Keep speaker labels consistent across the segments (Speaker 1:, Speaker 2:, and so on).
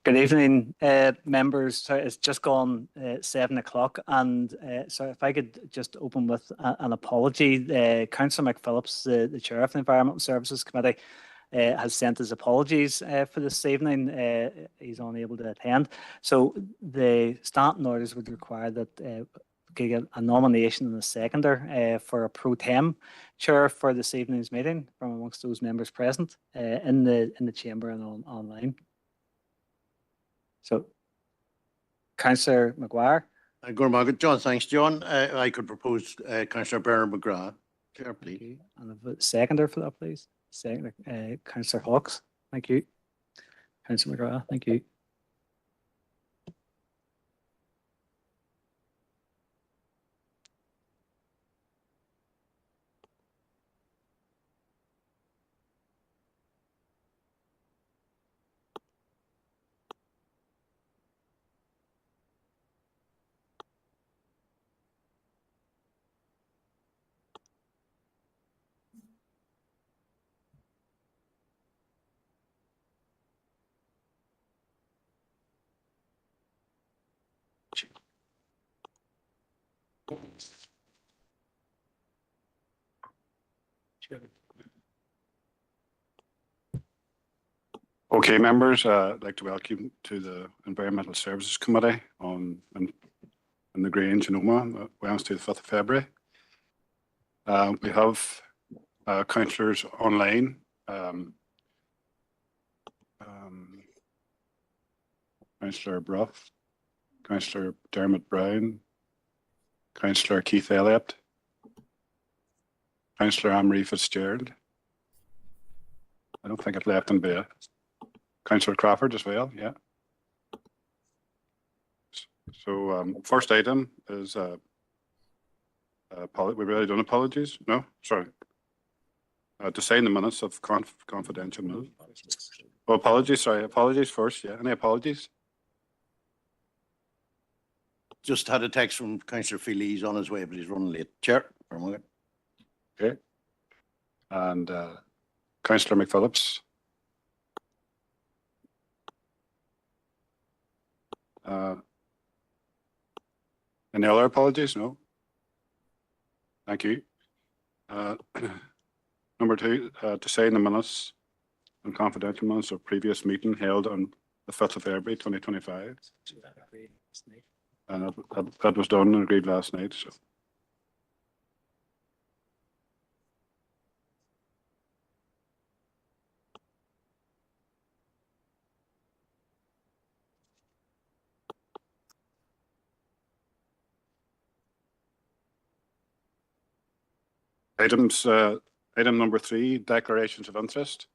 Speaker 1: Good evening, members. So it's just gone 7 o'clock, and so if I could just open with an apology. Councillor McPhillips, the chair of the Environmental Services Committee, has sent his apologies for this evening. He's unable to attend. So the standing orders would require that get a nomination and a seconder for a pro tem chair for this evening's meeting from amongst those members present in the chamber and online. So, Councillor Maguire.
Speaker 2: John, thanks, John. I could propose Councillor Bernard McGrath. Chair, please.
Speaker 1: And a seconder for that, please. Seconder, Councillor Hawkes. Thank you. Councillor McGrath, thank you.
Speaker 3: Okay, members, I'd like to welcome you to the Environmental Services Committee in the Grange in Omagh, Wednesday the 5th of February. We have councillors online. Councillor Brough, Councillor Dermot Brown, Councillor Keith Elliott, Councillor Anne-Marie Fitzgerald. I don't think I've left in bed. Councillor Crawford as well, yeah. So first item is we've already done apologies. No, sorry. To sign the minutes of confidential minutes. Oh, apologies, sorry. Apologies first, yeah. Any apologies?
Speaker 2: Just had a text from Councillor Feely. He's on his way, but he's running late. Chair, for a moment.
Speaker 3: Okay. And Councillor McPhillips. Any other apologies? No. Thank you. Number two, to sign the minutes and confidential minutes of previous meeting held on the 5th of February 2025. And that was done and agreed last night. So. Item number 3, declarations of interest.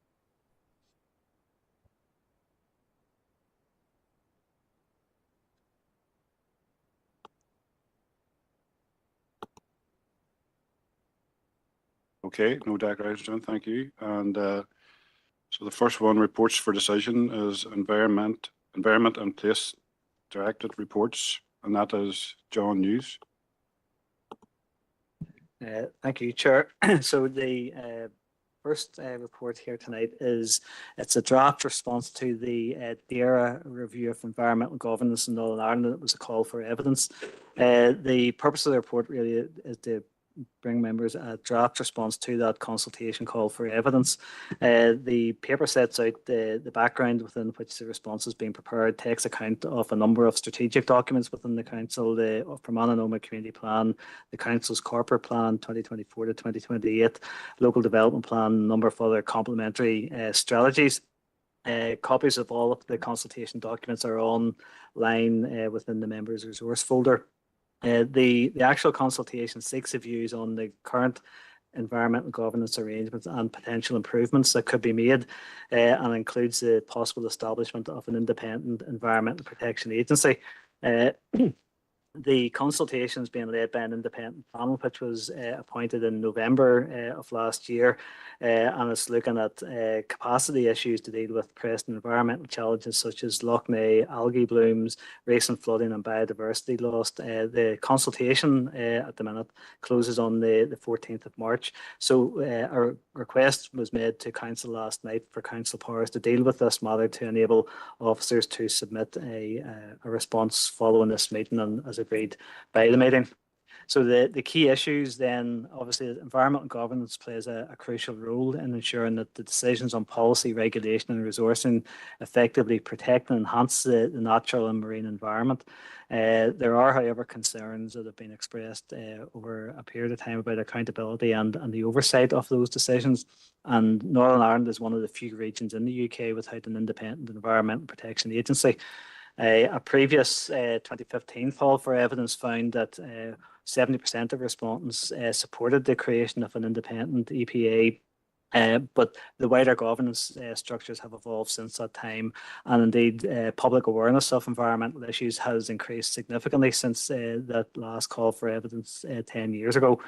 Speaker 3: Okay, no declarations, thank you. And so the first one, reports for decision, is Environment and Place Directed Reports, and that is John News.
Speaker 1: Thank you, Chair. So the first report here tonight it's a draft response to the DAERA review of environmental governance in Northern Ireland. It was a call for evidence. The purpose of the report really is to bring members a draft response to that consultation call for evidence. The paper sets out the background within which the response is being prepared, takes account of a number of strategic documents within the Council, the Fermanagh and Omagh Community Plan, the Council's Corporate Plan 2024 to 2028, Local Development Plan, a number of other complementary strategies. Copies of all of the consultation documents are online within the members' resource folder. The actual consultation seeks views on the current environmental governance arrangements and potential improvements that could be made, and includes the possible establishment of an independent environmental protection agency. The consultation is being led by an independent panel, which was appointed in November of last year, and it's looking at capacity issues to deal with present environmental challenges such as Lough Neagh, algae blooms, recent flooding and biodiversity loss. The consultation at the minute closes on the 14th of March. So our request was made to Council last night for Council powers to deal with this matter to enable officers to submit a response following this meeting and as agreed by the meeting. So the key issues then, obviously, environmental governance plays a crucial role in ensuring that the decisions on policy, regulation and resourcing effectively protect and enhance the natural and marine environment. There are, however, concerns that have been expressed over a period of time about accountability and the oversight of those decisions. And Northern Ireland is one of the few regions in the UK without an independent environmental protection agency. A previous 2015 call for evidence found that 70% of respondents supported the creation of an independent EPA, but the wider governance structures have evolved since that time, and indeed public awareness of environmental issues has increased significantly since that last call for evidence 10 years ago.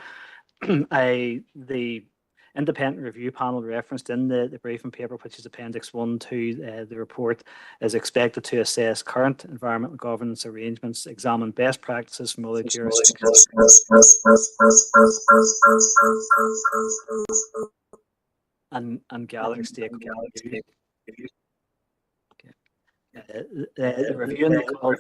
Speaker 1: The independent review panel referenced in the briefing paper, which is Appendix 1 to the report, is expected to assess current environmental governance arrangements, examine best practices from other jurisdictions, and gather stakeholder views. The review and the call.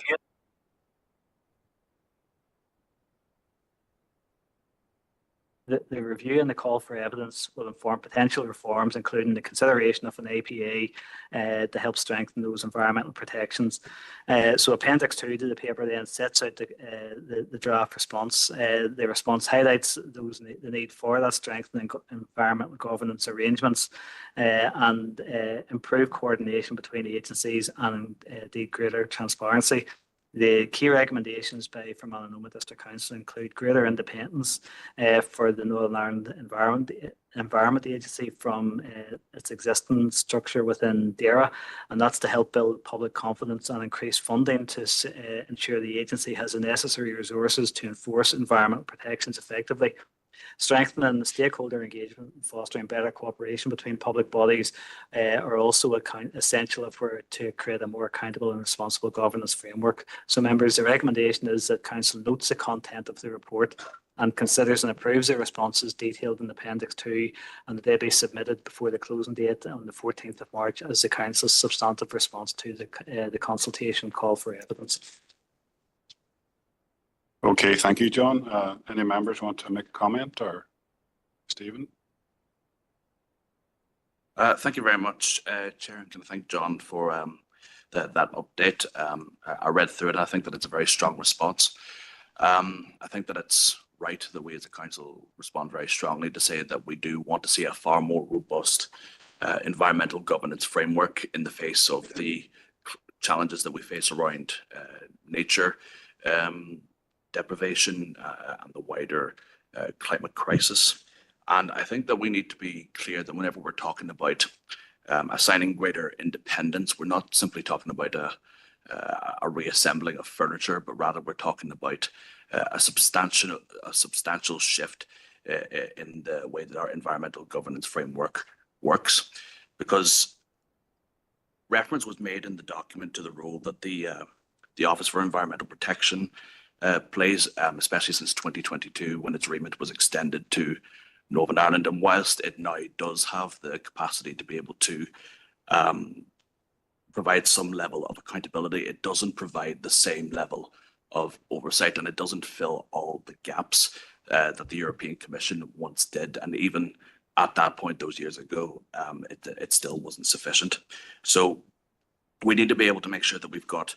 Speaker 1: The review and the call for evidence will inform potential reforms, including the consideration of an APA to help strengthen those environmental protections. So Appendix 2 to the paper then sets out the draft response. The response highlights the need for that strengthening environmental governance arrangements and improved coordination between agencies and indeed greater transparency. The key recommendations by Fermanagh and Omagh District Council include greater independence for the Northern Ireland Environment Agency from its existing structure within DAERA, and that's to help build public confidence and increase funding to ensure the agency has the necessary resources to enforce environmental protections effectively. Strengthening the stakeholder engagement and fostering better cooperation between public bodies are also essential if we're to create a more accountable and responsible governance framework. So members, the recommendation is that Council notes the content of the report and considers and approves the responses detailed in Appendix 2 and that they be submitted before the closing date on the 14th of March as the Council's substantive response to the consultation call for evidence.
Speaker 3: Okay, thank you, John. Any members want to make a comment, or Stephen?
Speaker 4: Thank you very much, Chair, and can I thank John for that update. I read through it. I think that it's a very strong response. I think that it's right that we as a council respond very strongly to say that we do want to see a far more robust environmental governance framework in the face of the challenges that we face around nature deprivation and the wider climate crisis. And I think that we need to be clear that whenever we're talking about assigning greater independence, we're not simply talking about a reassembling of furniture, but rather we're talking about a substantial shift in the way that our environmental governance framework works. Because reference was made in the document to the role that the Office for Environmental Protection plays, especially since 2022, when its remit was extended to Northern Ireland. And whilst it now does have the capacity to be able to provide some level of accountability, it doesn't provide the same level of oversight, and it doesn't fill all the gaps that the European Commission once did. And even at that point, those years ago, it still wasn't sufficient. So we need to be able to make sure that we've got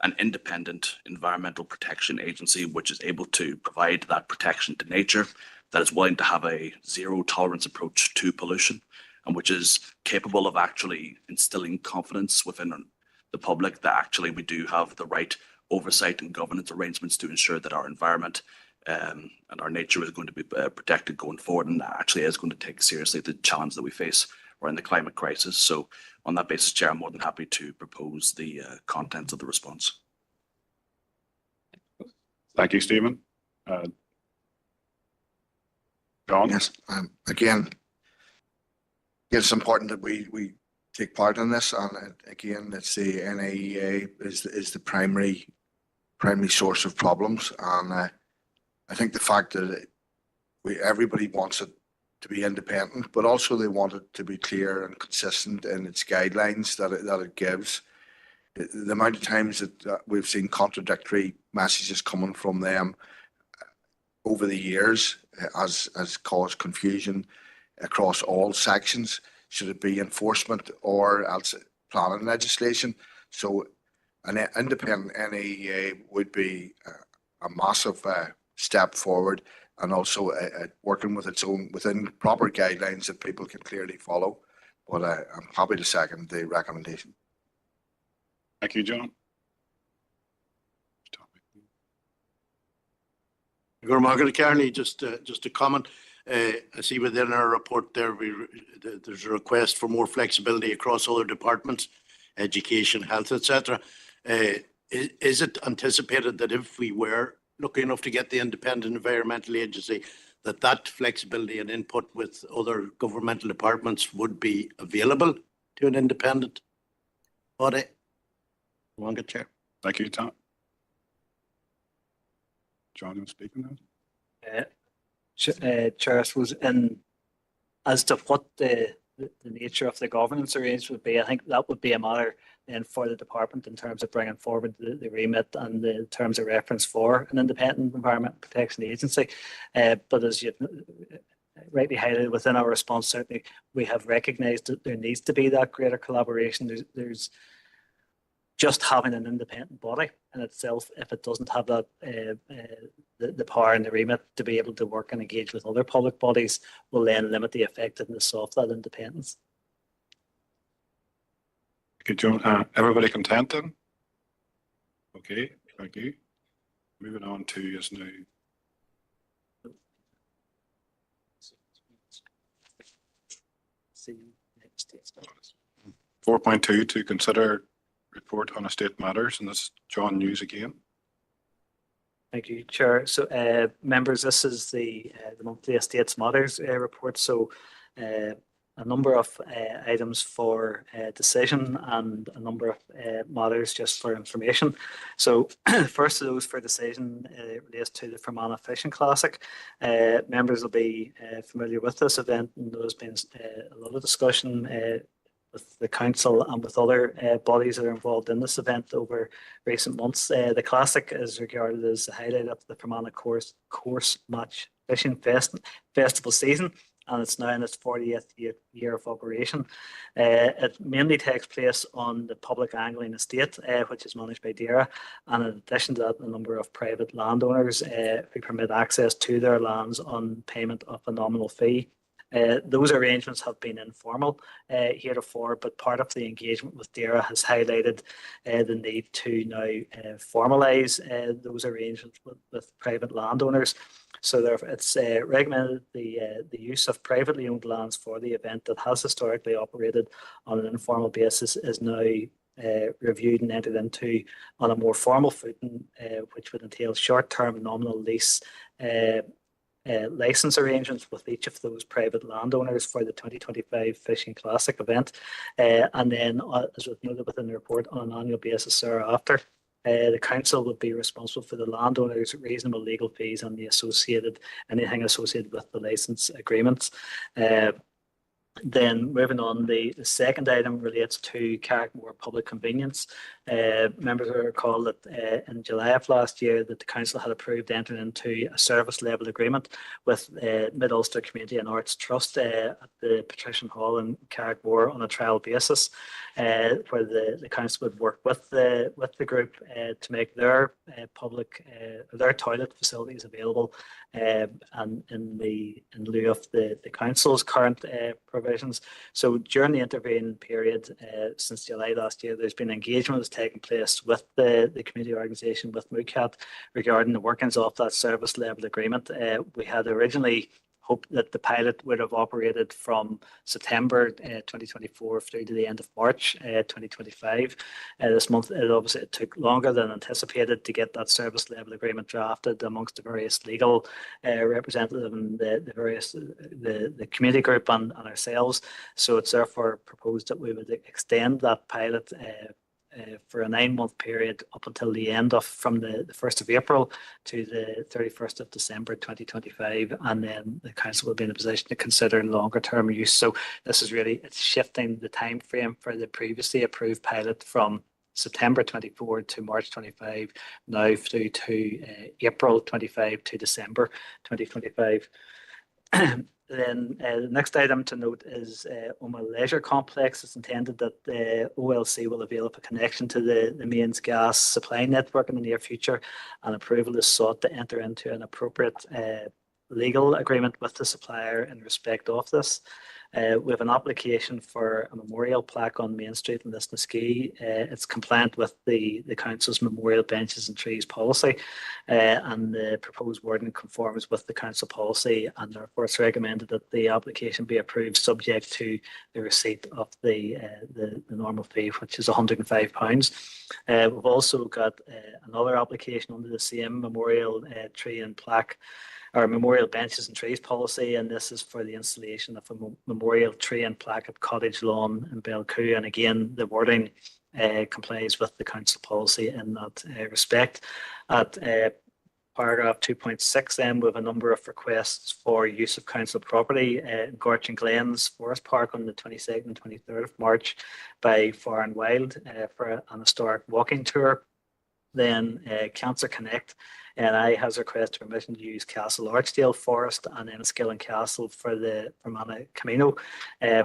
Speaker 4: an independent environmental protection agency which is able to provide that protection to nature, that is willing to have a zero tolerance approach to pollution, and which is capable of actually instilling confidence within the public that actually we do have the right oversight and governance arrangements to ensure that our environment and our nature is going to be protected going forward, and actually is going to take seriously the challenge that we face around the climate crisis. So on that basis, Chair, I'm more than happy to propose the contents of the response.
Speaker 3: Thank you, Stephen. John?
Speaker 5: Yes, again, it's important that we take part in this, and again, it's the NIEA is the primary source of problems, and I think the fact that everybody wants it to be independent, but also they want it to be clear and consistent in its guidelines that it gives. The amount of times that we've seen contradictory messages coming from them over the years has caused confusion across all sections. Should it be enforcement or else planning legislation? So an independent NIEA would be a massive step forward, and also working with its own within proper guidelines that people can clearly follow. But I'm happy to second the recommendation.
Speaker 3: Thank you, John.
Speaker 2: Margaret Kearney, just a comment. I see within our report there, there's a request for more flexibility across other departments, education, health, etc. Is it anticipated that if we were lucky enough to get the independent environmental agency, that flexibility and input with other governmental departments would be available to an independent body? Margaret, Chair.
Speaker 3: Thank you, Tom. John, you want to speak on that?
Speaker 1: Chair, I suppose, as to what the nature of the governance arrangement would be, I think that would be a matter then for the department in terms of bringing forward the remit and the terms of reference for an independent environmental protection agency. But as you rightly highlighted within our response, certainly we have recognised that there needs to be that greater collaboration. There's just having an independent body in itself, if it doesn't have that the power and the remit to be able to work and engage with other public bodies, will then limit the effectiveness of that independence.
Speaker 3: Okay, John. Everybody content then? Okay, thank you. Moving on to is now 4.2 to consider report on estate matters, and this is John News again.
Speaker 1: Thank you, Chair. So, members, this is the monthly estates matters report. So, a number of items for decision and a number of matters just for information. So, first of those for decision relates to the Fermanagh Fishing Classic. Members will be familiar with this event, and there's been a lot of discussion with the council and with other bodies that are involved in this event over recent months. The Classic is regarded as the highlight of the Fermanagh course match fishing festival season, and it's now in its 40th year of operation. It mainly takes place on the public angling estate, which is managed by DAERA, and in addition to that, a number of private landowners who permit access to their lands on payment of a nominal fee. Those arrangements have been informal heretofore, but part of the engagement with DAERA has highlighted the need to now formalise those arrangements with private landowners. So therefore, it's recommended the use of privately owned lands for the event that has historically operated on an informal basis is now reviewed and entered into on a more formal footing, which would entail short-term nominal lease license arrangements with each of those private landowners for the 2025 Fishing Classic event. And then, as was noted within the report, on an annual basis thereafter, the council would be responsible for the landowners' reasonable legal fees and anything associated with the license agreements. Then moving on, the second item relates to Carrickmore Public Convenience. Members will recall that in July of last year that the council had approved entering into a service level agreement with Mid-Ulster Community and Arts Trust at the Patrician Hall in Carrickmore on a trial basis, where the council would work with the group to make their their toilet facilities available, and in lieu of the council's current provisions. So during the intervening period since July last year, there's been engagement that's taken place with the community organisation, with MUCAT, regarding the workings of that service level agreement. We had originally hope that the pilot would have operated from September 2024 through to the end of March 2025. This month, it took longer than anticipated to get that service level agreement drafted amongst the various legal representatives and the community group and ourselves. So it's therefore proposed that we would extend that pilot for a 9-month period up until the end of from the 1st of April to the 31st of December 2025, and then the council will be in a position to consider longer term use. So this is really, it's shifting the time frame for the previously approved pilot from September 24 to March 25, now through to April 25 to December 2025. Then the next item to note is Omagh Leisure Complex. It's intended that the OLC will avail of a connection to the mains gas supply network in the near future, and approval is sought to enter into an appropriate legal agreement with the supplier in respect of this. We have an application for a memorial plaque on Main Street in Lisnaskea. It's compliant with the council's memorial benches and trees policy, and the proposed wording conforms with the council policy, and therefore it's recommended that the application be approved subject to the receipt of the normal fee, which is £105. We've also got another application under the same memorial tree and plaque, our memorial benches and trees policy, and this is for the installation of a memorial tree and plaque at Cottage Lawn in Belcoo. And again, the wording complies with the council policy in that respect. At paragraph 2.6, then we have a number of requests for use of council property in Gortin Glens Forest Park on the 22nd and 23rd of March by Far and Wild for an historic walking tour. Then Cancer Connect NI has requested permission to use Castle Archdale Forest and Enniskillen Castle for the Fermanagh Camino,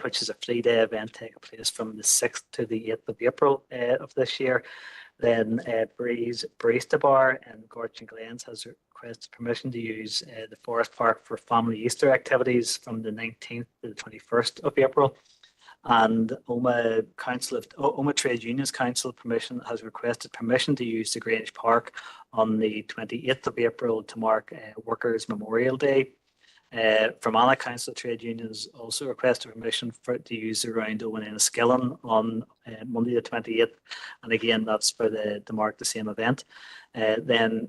Speaker 1: which is a 3-day event taking place from the 6th to the 8th of April of this year. Then Breeze Barista Bar in Gortin Glens has requested permission to use the Forest Park for family Easter activities from the 19th to the 21st of April. And Omagh Trade Unions Council has requested permission to use the Grange Park on the 28th of April to mark Workers' Memorial Day. Fermanagh Council of Trade Unions also requested permission to use the Roundel in Enniskillen on Monday the 28th, and again that's for to mark the same event. Then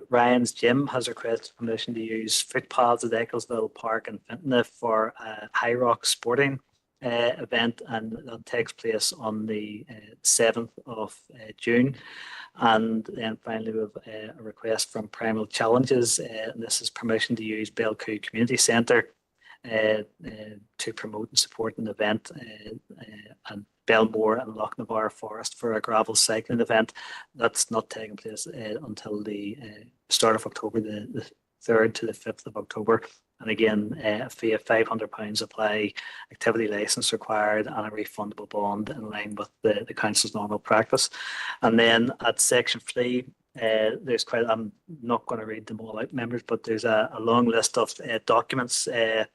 Speaker 1: Ryan's Gym has requested permission to use footpaths at Ecclesville Park in Fintona for High Rock Sporting event, and that takes place on the 7th of June. And then finally we have a request from Primal Challenges, and this is permission to use Belcoo Community Centre to promote and support an event and Belmore and Lochnavar Forest for a gravel cycling event. That's not taking place until the start of October, the 3rd to the 5th of October. And again, a fee of £500 apply, activity licence required, and a refundable bond in line with the council's normal practice. And then at section 3, there's I'm not going to read them all out, members, but there's a long list of documents that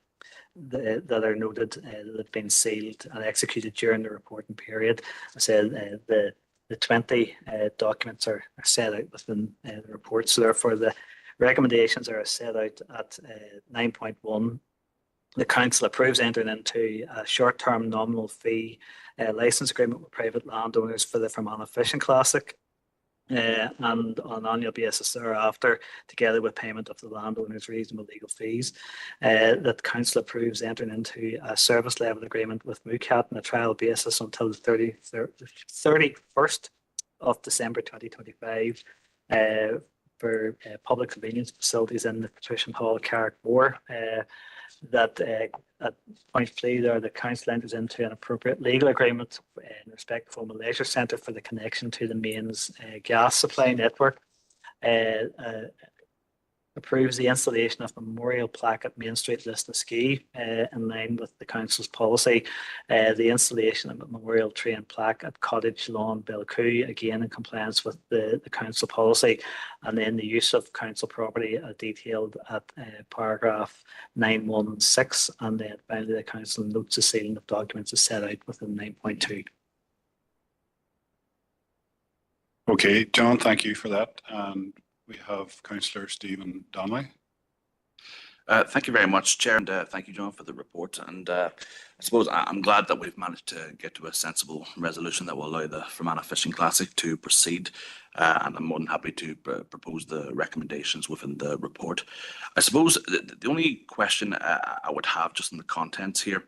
Speaker 1: are noted that have been sealed and executed during the reporting period. I said the 20 documents are set out within the report, so therefore the recommendations are set out at 9.1. The council approves entering into a short-term nominal fee licence agreement with private landowners for the Fermanagh Fishing Classic, and on an annual basis thereafter, together with payment of the landowners' reasonable legal fees. That council approves entering into a service level agreement with Moocat on a trial basis until the 31st of December 2025 for public convenience facilities in the Patrician Hall, Carrickmore. That at point 3 there, the council enters into an appropriate legal agreement in respect of Omagh Leisure Centre for the connection to the mains gas supply network. Approves the installation of a memorial plaque at Main Street, Lisnaskea, in line with the council's policy. The installation of a memorial tree and plaque at Cottage Lawn, Belcoo, again in compliance with the council policy. And then the use of council property detailed at paragraph 9.1.6. And then finally the council notes the sealing of documents is set out within 9.2.
Speaker 3: Okay, John, thank you for that. And we have Councillor Stephen Donnelly.
Speaker 4: Thank you very much, Chair, and thank you, John, for the report. And I suppose I'm glad that we've managed to get to a sensible resolution that will allow the Fermanagh Fishing Classic to proceed. And I'm more than happy to propose the recommendations within the report. I suppose the only question I would have just in the contents here,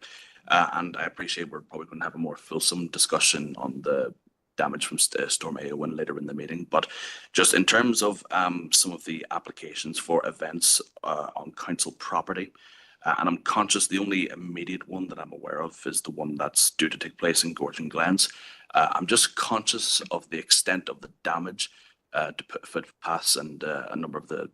Speaker 4: and I appreciate we're probably going to have a more fulsome discussion on the damage from Storm Éowyn later in the meeting, but just in terms of some of the applications for events on council property, and I'm conscious the only immediate one that I'm aware of is the one that's due to take place in Gorge and Glens. I'm just conscious of the extent of the damage to footpaths and a number of the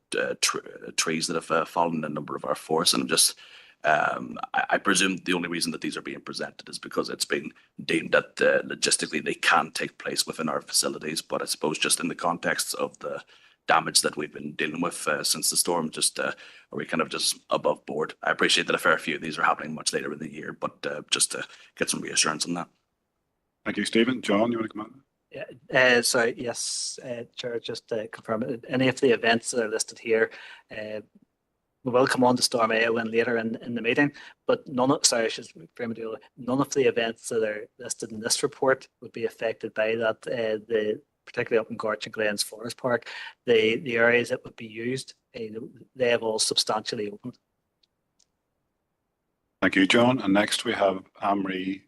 Speaker 4: trees that have fallen in a number of our forests, and I'm just I presume the only reason that these are being presented is because it's been deemed that logistically they can take place within our facilities. But I suppose just in the context of the damage that we've been dealing with since the storm, just are we kind of just above board? I appreciate that a fair few of these are happening much later in the year, but just to get some reassurance on that.
Speaker 3: Thank you, Stephen. John, you want to come on?
Speaker 1: Yeah, so yes, Chair, just to confirm, any of the events that are listed here, we will come on to Storm Éowyn later in the meeting, but none of the events that are listed in this report would be affected by that. Particularly up in Gorge and Glens Forest Park, the areas that would be used, they have all substantially opened.
Speaker 3: Thank you, John. And next we have Anne-Marie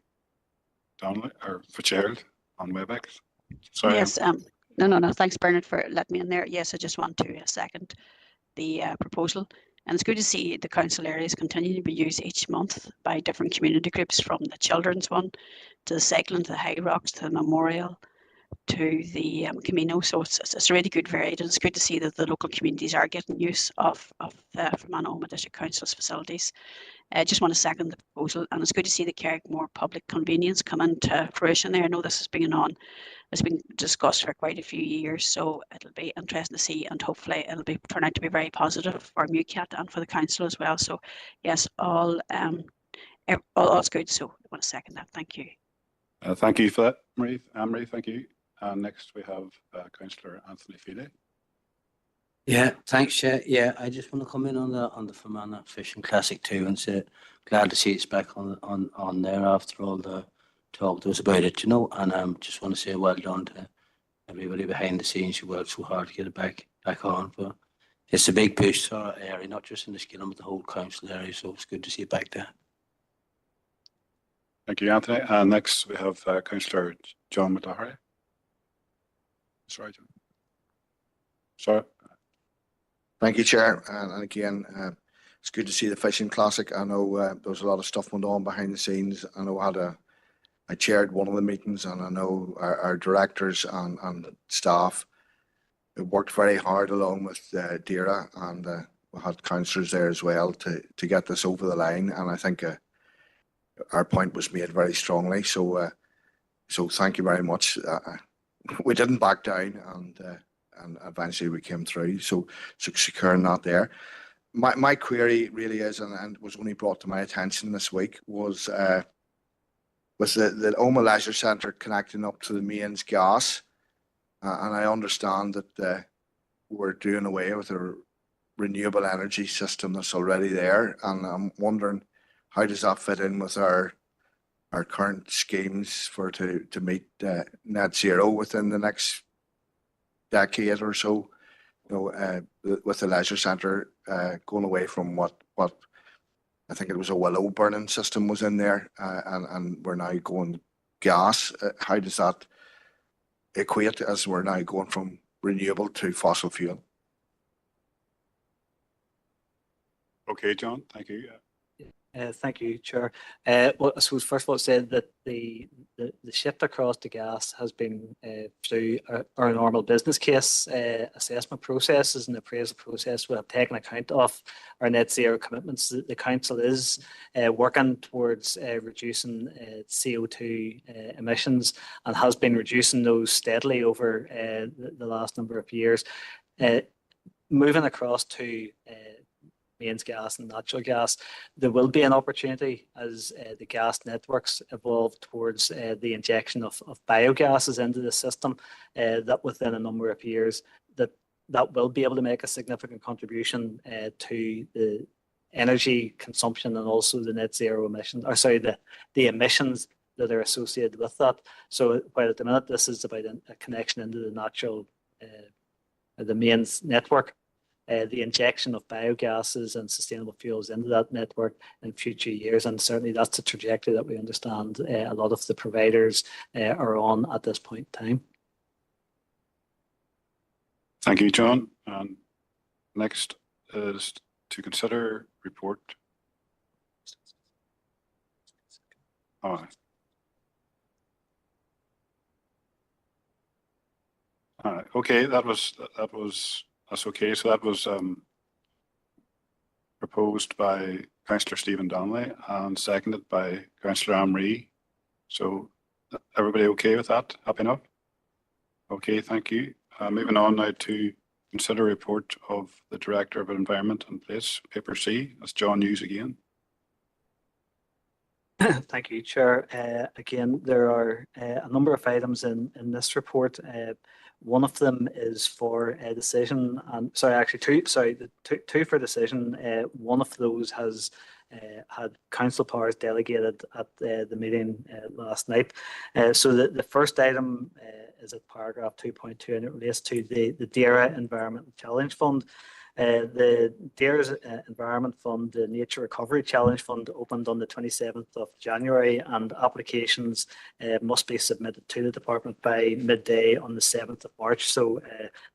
Speaker 3: Donnelly or Fitzgerald on WebEx. Sorry.
Speaker 6: Yes. No. Thanks, Bernard, for letting me in there. Yes, I just want to second the proposal. And it's good to see the council areas continue to be used each month by different community groups, from the children's one to the cycling, to the High Rocks, to the memorial, to the Camino. So it's really good varied, and it's good to see that the local communities are getting use of the Fermanagh Omagh District Council's facilities. I just want to second the proposal, and it's good to see the Carrickmore public convenience come into fruition there. I know this has been it's been discussed for quite a few years, so it'll be interesting to see, and hopefully it'll turn out to be very positive for Mucat and for the council as well. So yes, all's good. So I want to second that. Thank you.
Speaker 3: Thank you for that, Anne-Marie. Thank you. And next we have Councillor Anthony Feely.
Speaker 7: Yeah, thanks, Chair. Yeah, I just want to come in on the Fermanagh Fishing Classic too, and say glad to see it's back on there after all the talk there was about it, and just want to say well done to everybody behind the scenes who worked so hard to get it back on. But it's a big push to our area, not just in the Skillen, but the whole council area, so it's good to see it back there.
Speaker 3: Thank you, Anthony. And next we have Councillor John McDoherty. Sorry, John. Sorry.
Speaker 5: Thank you, Chair. And again, it's good to see the Fishing Classic. I know there was a lot of stuff went on behind the scenes. I know I chaired one of the meetings, and I know our directors and staff worked very hard along with DAERA, and we had councillors there as well to get this over the line. And I think our point was made very strongly. So thank you very much. We didn't back down, and eventually we came through. So securing that there. My query really is, and was only brought to my attention this week, was the Omagh Leisure Centre connecting up to the mains gas. And I understand that we're doing away with a renewable energy system that's already there. And I'm wondering, how does that fit in with our current schemes to meet net zero within the next decade or so? With the leisure centre going away from what I think it was a willow burning system was in there, and we're now going gas. How does that equate as we're now going from renewable to fossil fuel?
Speaker 3: Okay, John, thank you.
Speaker 1: Thank you, Chair. Well, I suppose first of all, said that the shift across to gas has been through our normal business case assessment processes and appraisal process. We have taken account of our net zero commitments. The council is working towards reducing CO2 emissions, and has been reducing those steadily over the last number of years. Moving across to mains gas and natural gas, there will be an opportunity as the gas networks evolve towards the injection of biogases into the system, that within a number of years that will be able to make a significant contribution to the energy consumption and also the net zero emissions, or sorry, the emissions that are associated with that. So while at the minute this is about a connection into the natural, the mains network, the injection of biogases and sustainable fuels into that network in future years, and certainly that's the trajectory that we understand a lot of the providers are on at this point in time.
Speaker 3: Thank you, John. And next is to consider report. Oh. Okay, that's okay. So that was proposed by Councillor Stephen Donnelly and seconded by Councillor Amree. So everybody okay with that? Happy enough? Okay, thank you. Moving on now to consider report of the Director of Environment and Place, paper C. That's John Hughes again.
Speaker 1: Thank you, Chair. Again, there are a number of items in this report. One of them is for a decision, and sorry, actually two for decision. One of those has had council powers delegated at the meeting last night. So the first item is at paragraph 2.2, and it relates to the DAERA Environmental Challenge Fund. The DAERA's Environment Fund, the Nature Recovery Challenge Fund, opened on the 27th of January, and applications must be submitted to the department by midday on the 7th of March, so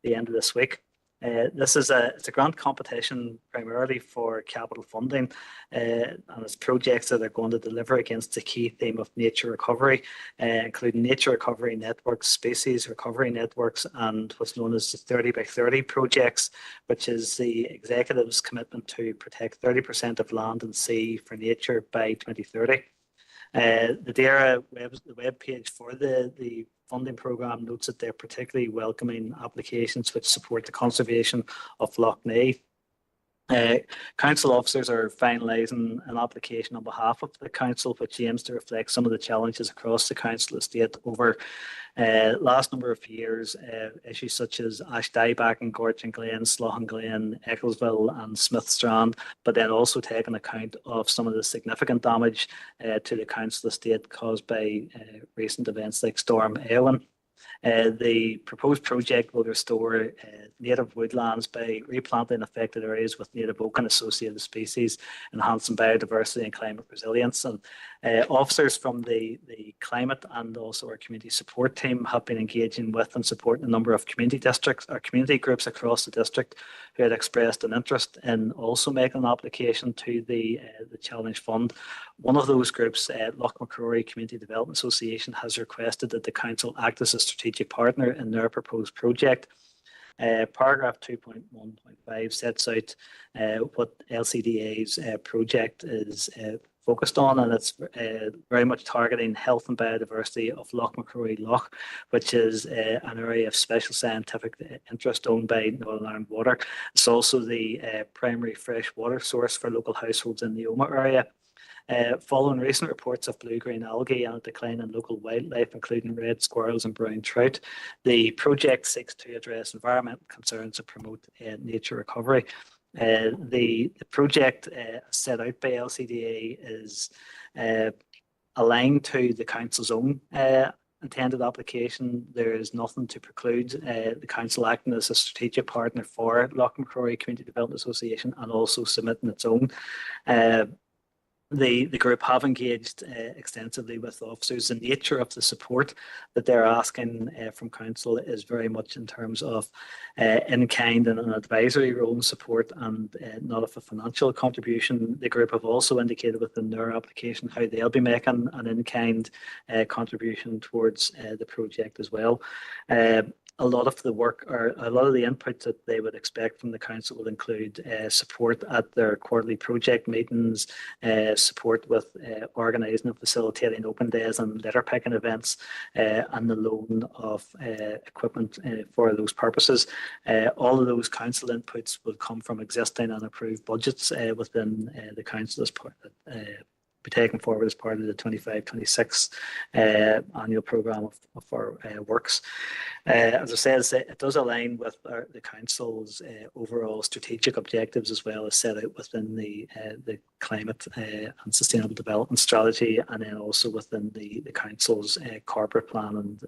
Speaker 1: the end of this week. This is it's a grant competition primarily for capital funding, and it's projects that are going to deliver against the key theme of nature recovery, including nature recovery networks, species recovery networks, and what's known as the 30 by 30 projects, which is the executive's commitment to protect 30% of land and sea for nature by 2030. The DAERA web page for the funding programme notes that they're particularly welcoming applications which support the conservation of Lough Neagh. Council officers are finalising an application on behalf of the council, which aims to reflect some of the challenges across the council estate over last number of years. Issues such as Ash Dieback and Gortin Glen, Slough Glen, Ecclesville and Smith Strand, but then also taking account of some of the significant damage to the council estate caused by recent events like Storm Éowyn. The proposed project will restore native woodlands by replanting affected areas with native oak and associated species, enhancing biodiversity and climate resilience. And officers from the climate and also our community support team have been engaging with and supporting a number of community districts or community groups across the district who had expressed an interest in also making an application to the Challenge Fund. One of those groups, Lough Macrorie Community Development Association, has requested that the council act as a strategic partner in their proposed project. Paragraph 2.1.5 sets out what LCDA's project is focused on, and it's very much targeting health and biodiversity of Lough Macrorie Lough, which is an area of special scientific interest owned by Northern Ireland Water. It's also the primary fresh water source for local households in the Omagh area. Following recent reports of blue-green algae and a decline in local wildlife, including red squirrels and brown trout, the project seeks to address environmental concerns and promote nature recovery. The project set out by LCDA is aligned to the council's own intended application. There is nothing to preclude the council acting as a strategic partner for Lough Macrorie Community Development Association and also submitting its own. The group have engaged extensively with officers. The nature of the support that they're asking from council is very much in terms of in-kind and an advisory role and support, and not of a financial contribution. The group have also indicated within their application how they'll be making an in-kind contribution towards the project as well. A lot of the work or a lot of the input that they would expect from the council will include support at their quarterly project meetings, support with organising and facilitating open days and litter picking events, and the loan of equipment for those purposes. All of those council inputs will come from existing and approved budgets within the council as part be taken forward as part of the 25-26 annual programme of our works. As I said, it does align with the Council's overall strategic objectives, as well as set out within the climate and sustainable development strategy, and then also within the Council's corporate plan and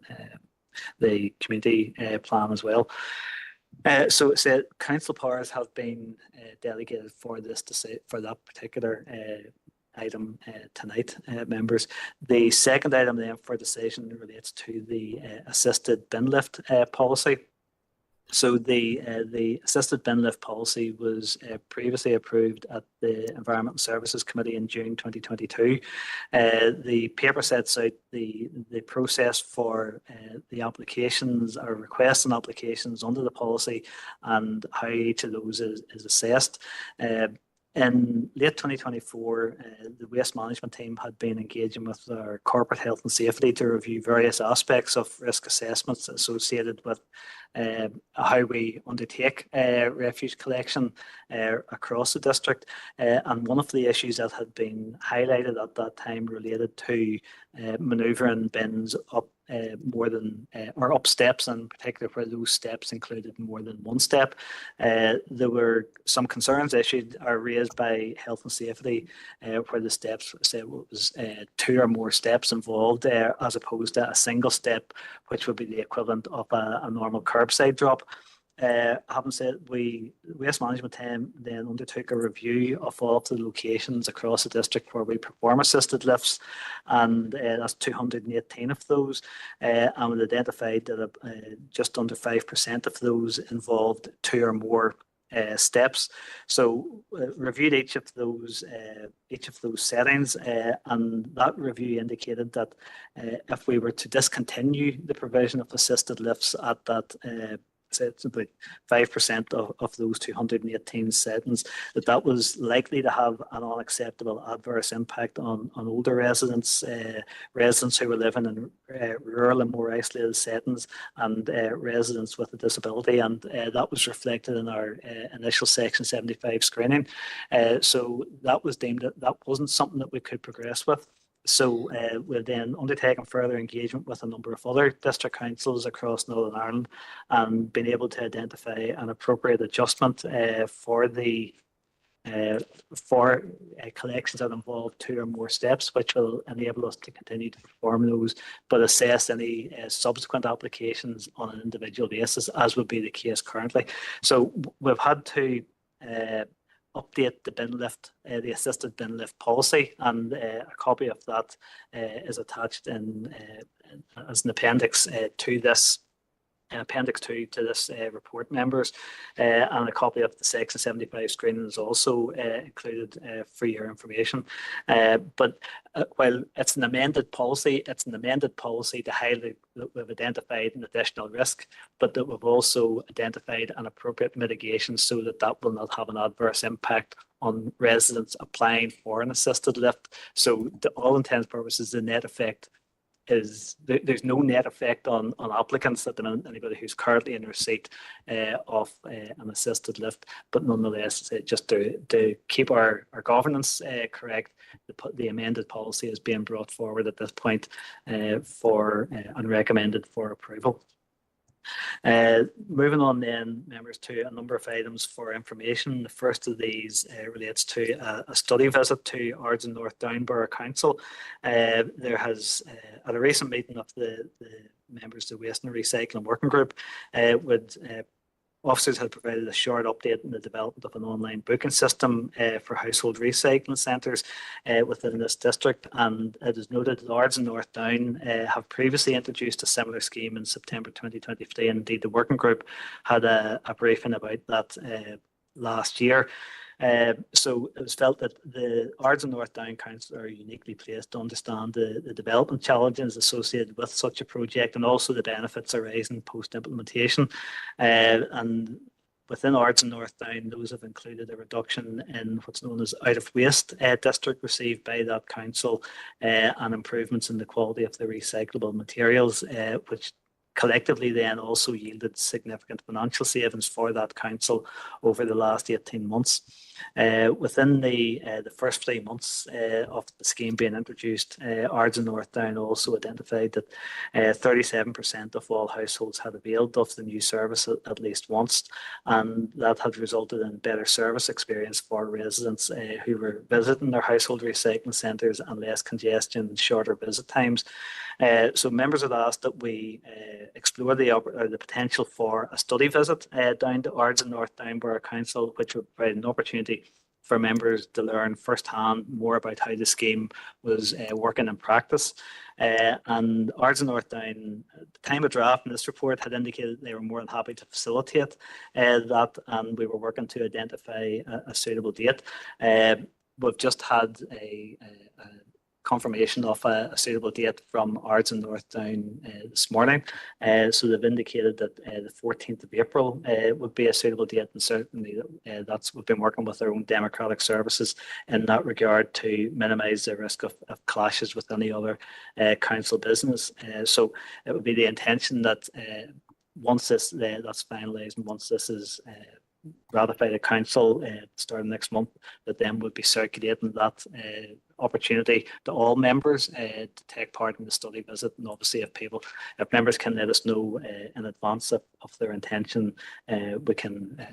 Speaker 1: the community plan as well. So it said council powers have been delegated for this for that particular item tonight, members. The second item then for decision relates to the assisted bin lift policy. So the assisted bin lift policy was previously approved at the Environmental Services Committee in June 2022. The paper sets out the process for the applications or requests and applications under the policy and how each of those is assessed. In late 2024, the waste management team had been engaging with our corporate health and safety to review various aspects of risk assessments associated with how we undertake refuse collection across the district. And one of the issues that had been highlighted at that time related to manoeuvring bins up more than or up steps, in particular where those steps included more than one step. There were some concerns issued or raised by health and safety where the steps say it was 2 or more steps involved as opposed to a single step, which would be the equivalent of a normal curbside drop. Having said, the waste management team then undertook a review of all of the locations across the district where we perform assisted lifts, and that's 218 of those, and we identified that just under 5% of those involved 2 or more steps. So reviewed each of those settings, and that review indicated that if we were to discontinue the provision of assisted lifts at that so it's about 5% of those 218 settings, that was likely to have an unacceptable adverse impact on older residents, residents who were living in rural and more isolated settings, and residents with a disability, and that was reflected in our initial Section 75 screening. So that was deemed that wasn't something that we could progress with. So we've then undertaken further engagement with a number of other district councils across Northern Ireland and been able to identify an appropriate adjustment for collections that involve 2 or more steps, which will enable us to continue to perform those, but assess any subsequent applications on an individual basis, as would be the case currently. So we've had to update the bin lift, the assisted bin lift policy, and a copy of that is attached as an appendix to this. Appendix 2 to this report, members, and a copy of the Section 75 screening is also included for your information. But while it's an amended policy to highlight that we've identified an additional risk, but that we've also identified an appropriate mitigation so that that will not have an adverse impact on residents applying for an assisted lift. So to all intents and purposes, the net effect is there's no net effect on applicants at the moment, anybody who's currently in receipt of an assisted lift, but nonetheless, just to keep our governance correct, the amended policy is being brought forward at this point for and recommended for approval. Moving on then, members, to a number of items for information. The first of these relates to a study visit to Ardson North Down Borough Council. There has, at a recent meeting of the members of the Waste and Recycling Working Group, officers had provided a short update on the development of an online booking system for household recycling centres within this district, and it is noted that Ardson North Down have previously introduced a similar scheme in September 2023, and indeed the working group had a briefing about that last year. So it was felt that the Ardson North Down Council are uniquely placed to understand the development challenges associated with such a project, and also the benefits arising post-implementation. And within Ardson North Down, those have included a reduction in what's known as out of waste district received by that council, and improvements in the quality of the recyclable materials, which collectively then also yielded significant financial savings for that council over the last 18 months. Within the first 3 months of the scheme being introduced, Ards and North Down also identified that 37% of all households had availed of the new service at least once, and that had resulted in better service experience for residents who were visiting their household recycling centres and less congestion and shorter visit times. So members had asked that we explore the potential for a study visit down to Ards and North Down Borough Council, which would provide an opportunity for members to learn firsthand more about how the scheme was working in practice. And Ards and North Down, at the time of drafting this report, had indicated they were more than happy to facilitate that, and we were working to identify a suitable date. We've just had a confirmation of a suitable date from Ards and North Down this morning. So they've indicated that the 14th of April would be a suitable date, and certainly we've been working with our own democratic services in that regard to minimise the risk of clashes with any other council business. So it would be the intention that once that's finalised and once this is ratified at council starting next month, that then would be circulating that opportunity to all members to take part in the study visit. And obviously if members can let us know in advance of their intention, we can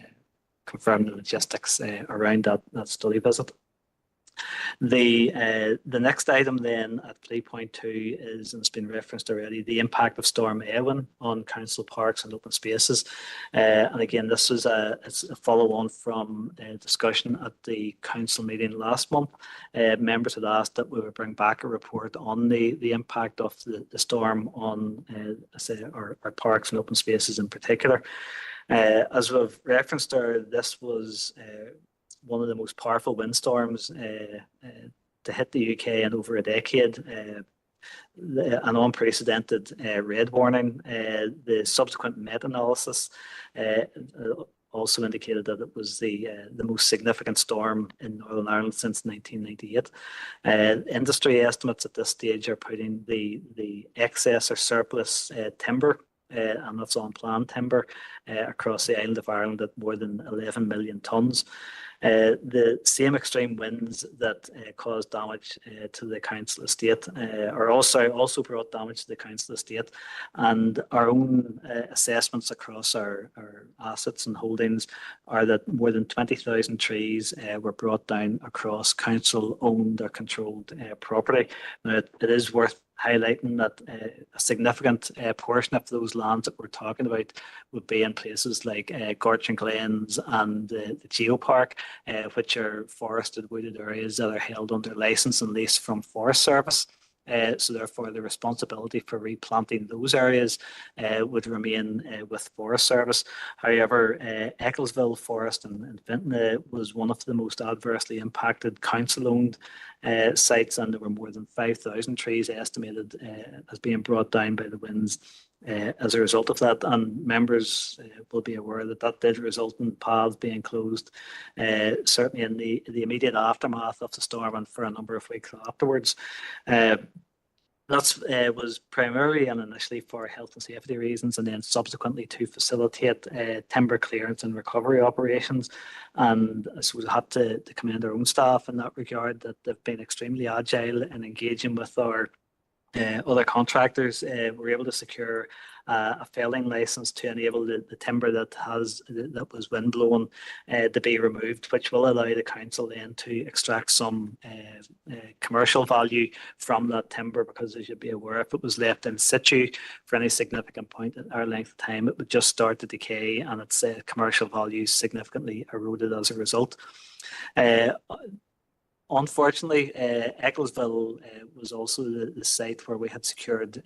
Speaker 1: confirm the logistics around that study visit. The next item then at 3.2 is, and it's been referenced already, the impact of Storm Eowyn on council parks and open spaces. And again, this is it's a follow-on from a discussion at the council meeting last month. Members had asked that we would bring back a report on the impact of the storm on our parks and open spaces in particular. As we've referenced there, this was one of the most powerful windstorms to hit the UK in over a decade. An unprecedented red warning. The subsequent meta-analysis also indicated that it was the most significant storm in Northern Ireland since 1998. Industry estimates at this stage are putting the excess or surplus timber, and that's on-plan timber, across the island of Ireland at more than 11 million tonnes. The same extreme winds that caused damage to the council estate are also brought damage to the council estate, and our own assessments across our assets and holdings are that more than 20,000 trees were brought down across council owned or controlled property. Now, it is worth highlighting that a significant portion of those lands that we're talking about would be in places like Gortin Glens and the Geopark, which are forested wooded areas that are held under licence and lease from Forest Service. So therefore, the responsibility for replanting those areas would remain with Forest Service. However, Ecclesville Forest in Vintna was one of the most adversely impacted council-owned sites, and there were more than 5,000 trees estimated as being brought down by the winds as a result of that. And members will be aware that that did result in paths being closed, certainly in the immediate aftermath of the storm and for a number of weeks afterwards. That was primarily and initially for health and safety reasons, and then subsequently to facilitate timber clearance and recovery operations. And I suppose I had to commend our own staff in that regard, that they've been extremely agile in engaging with our other contractors. Were able to secure a felling license to enable the timber that was windblown to be removed, which will allow the council then to extract some commercial value from that timber, because as you'd be aware, if it was left in situ for any significant point in our length of time, it would just start to decay and its commercial value significantly eroded as a result. Unfortunately, Ecclesville was also the site where we had secured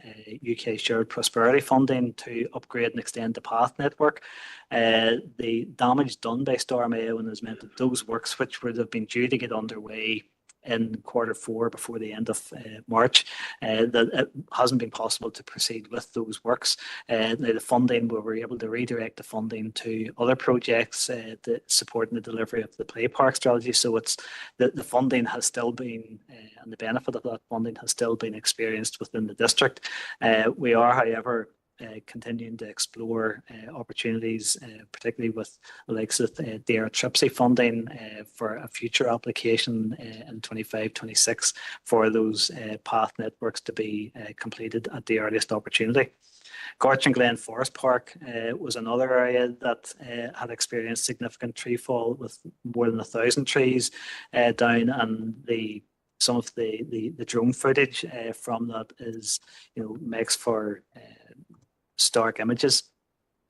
Speaker 1: UK shared prosperity funding to upgrade and extend the path network. The damage done by Storm Eowyn has meant that those works, which would have been due to get underway in Q4 before the end of March, that it hasn't been possible to proceed with those works. Now the funding, we were able to redirect the funding to other projects that supporting the delivery of the play park strategy. So it's the funding has still been, and the benefit of that funding has still been experienced within the district. We are, however, continuing to explore opportunities, particularly with the likes of DARE TRIPSI funding for a future application in 25-26 for those path networks to be completed at the earliest opportunity. Gortin Glen Forest Park was another area that had experienced significant tree fall with more than 1,000 trees down, and some of the drone footage from that is, makes for stark images.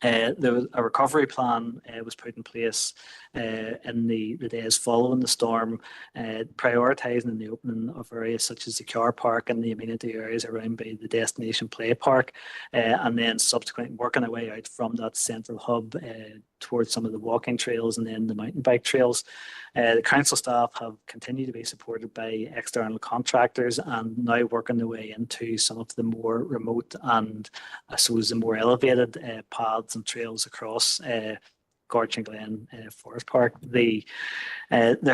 Speaker 1: There was a recovery plan was put in place in the days following the storm, prioritising the opening of areas such as the car park and the amenity areas around by the destination play park, and then subsequently working our way out from that central hub towards some of the walking trails and then the mountain bike trails. The council staff have continued to be supported by external contractors and now working their way into some of the more remote and I suppose the more elevated paths and trails across Gortin Glen Forest Park. There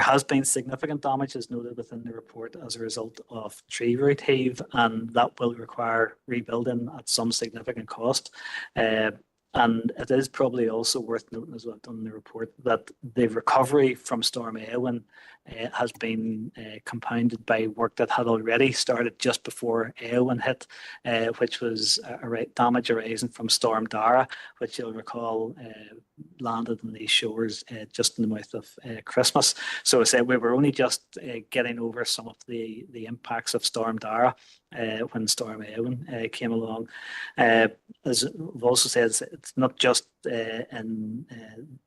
Speaker 1: has been significant damage, as noted within the report, as a result of tree root heave, and that will require rebuilding at some significant cost. And it is probably also worth noting, as well done in the report, that the recovery from Storm Éowyn has been compounded by work that had already started just before Éowyn hit, which was damage arising from Storm Dara, which you'll recall landed on these shores just in the mouth of Christmas. So I said we were only just getting over some of the impacts of Storm Dara when Storm Éowyn came along. As we've also said, it's not just in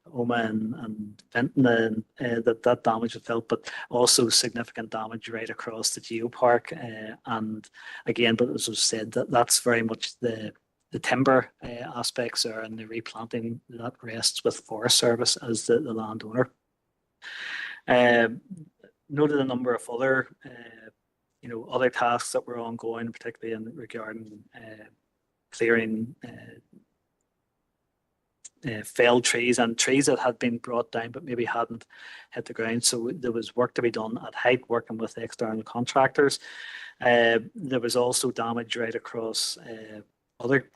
Speaker 1: Omagh and Fenton that damage was felt, but also significant damage right across the geopark. And again, but as was said, that's very much the timber aspects are, and the replanting that rests with Forest Service as the landowner. Noted a number of other other tasks that were ongoing, particularly regarding clearing felled trees and trees that had been brought down but maybe hadn't hit the ground. So there was work to be done at height, working with external contractors. There was also damage right across other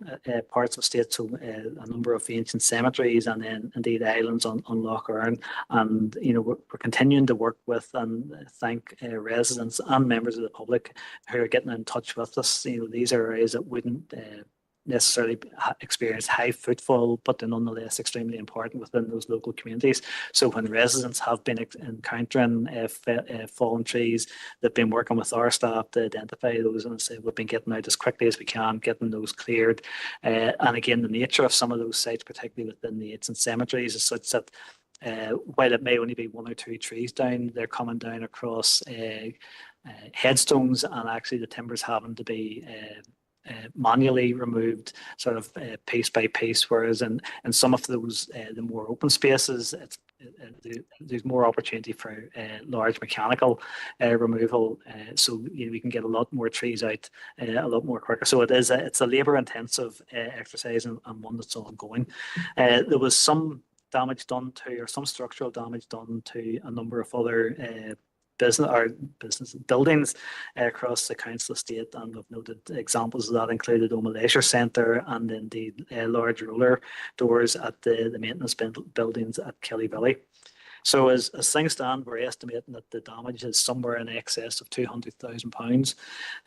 Speaker 1: parts of state, so a number of ancient cemeteries and then indeed islands on Lough Erne. And we're continuing to work with and thank residents and members of the public who are getting in touch with us. These are areas that wouldn't necessarily experience high footfall, but they're nonetheless extremely important within those local communities. So when residents have been encountering fallen trees, they've been working with our staff to identify those, and say we've been getting out as quickly as we can, getting those cleared. And again, the nature of some of those sites, particularly within the ancient cemeteries, is such that while it may only be one or two trees down, they're coming down across headstones, and actually the timber's having to be manually removed sort of piece by piece, whereas in some of those the more open spaces there's more opportunity for large mechanical removal, so we can get a lot more trees out a lot more quicker. So it's a labour intensive exercise and one that's ongoing. There was some damage done to, or some structural damage done to, a number of other business buildings across the council estate, and we've noted examples of that included Omagh Leisure Centre and indeed large roller doors at the maintenance buildings at Kellybilly. So as things stand, we're estimating that the damage is somewhere in excess of £200,000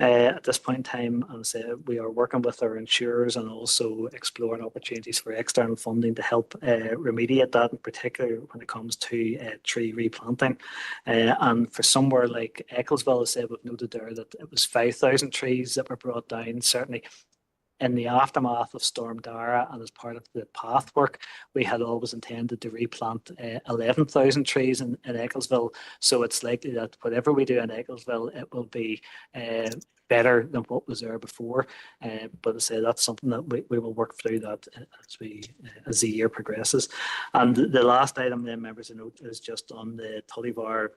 Speaker 1: at this point in time. And so we are working with our insurers and also exploring opportunities for external funding to help remediate that, in particular when it comes to tree replanting. And for somewhere like Ecclesville, as I said, we've noted there that it was 5,000 trees that were brought down. Certainly in the aftermath of Storm Dara and as part of the path work, we had always intended to replant 11,000 trees in Ecclesville. So it's likely that whatever we do in Ecclesville, it will be better than what was there before. But I say that's something that we will work through that as the year progresses. And the last item then, members, of note, is just on the Tullyvar,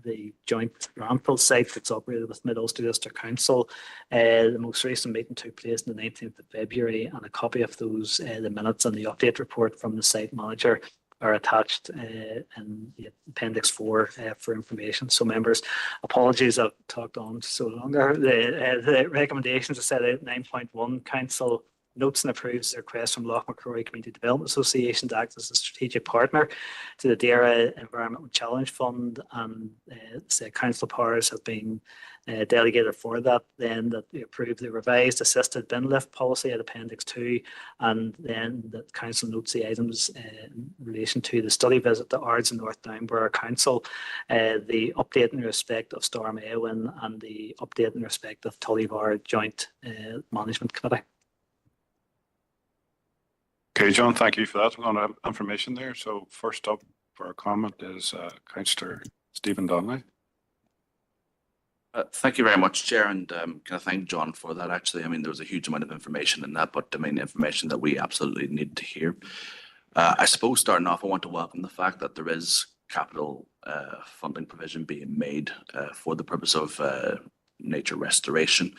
Speaker 1: the joint landfill site that's operated with Mid Ulster District Council. The most recent meeting took place on the 19th of February, and a copy of those, the minutes and the update report from the site manager, are attached in the Appendix 4 for information. So members, apologies I've talked on so long there. The recommendations are set out 9.1. Council notes and approves the request from Loch Macrory Community Development Association to act as a strategic partner to the DAERA Environmental Challenge Fund, and the council powers have been delegated for that. Then that we approve the revised assisted bin lift policy at Appendix 2, and then that council notes the items in relation to the study visit to Ards and North Down Borough Council, the update in respect of Storm Éowyn, and the update in respect of Tullyvar Joint Management Committee.
Speaker 3: Okay, John, thank you for that on that information there. So first up for a comment is Councillor Stephen Donnelly.
Speaker 4: Thank you very much, Chair, and can I thank John for that? Actually, I mean, there was a huge amount of information in that, but the main information that we absolutely need to hear. I suppose starting off, I want to welcome the fact that there is capital funding provision being made for the purpose of nature restoration,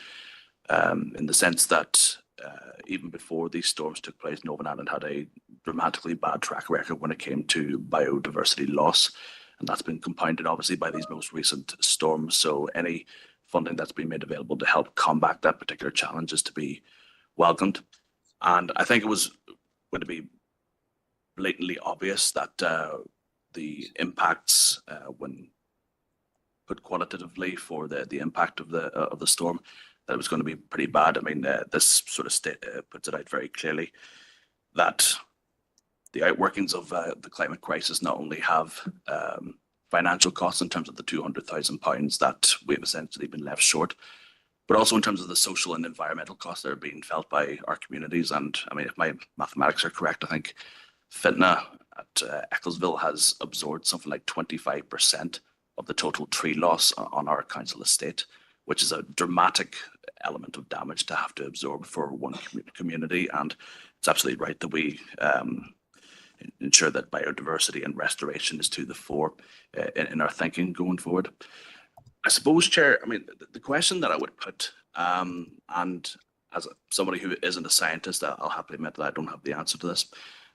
Speaker 4: in the sense that even before these storms took place, Northern Ireland had a dramatically bad track record when it came to biodiversity loss. And that's been compounded, obviously, by these most recent storms. So any funding that's been made available to help combat that particular challenge is to be welcomed. And I think it was going to be blatantly obvious that the impacts, when put qualitatively for the impact of the storm, that it was going to be pretty bad. I mean, this sort of puts it out very clearly that the outworkings of the climate crisis not only have financial costs in terms of the £200,000 that we've essentially been left short, but also in terms of the social and environmental costs that are being felt by our communities. And I mean, if my mathematics are correct, I think Fitna at Ecclesville has absorbed something like 25% of the total tree loss on our council estate, which is a dramatic element of damage to have to absorb for one community. And it's absolutely right that we ensure that biodiversity and restoration is to the fore in our thinking going forward. I suppose, Chair, I mean, the question that I would put, and as somebody who isn't a scientist, I'll happily admit that I don't have the answer to this.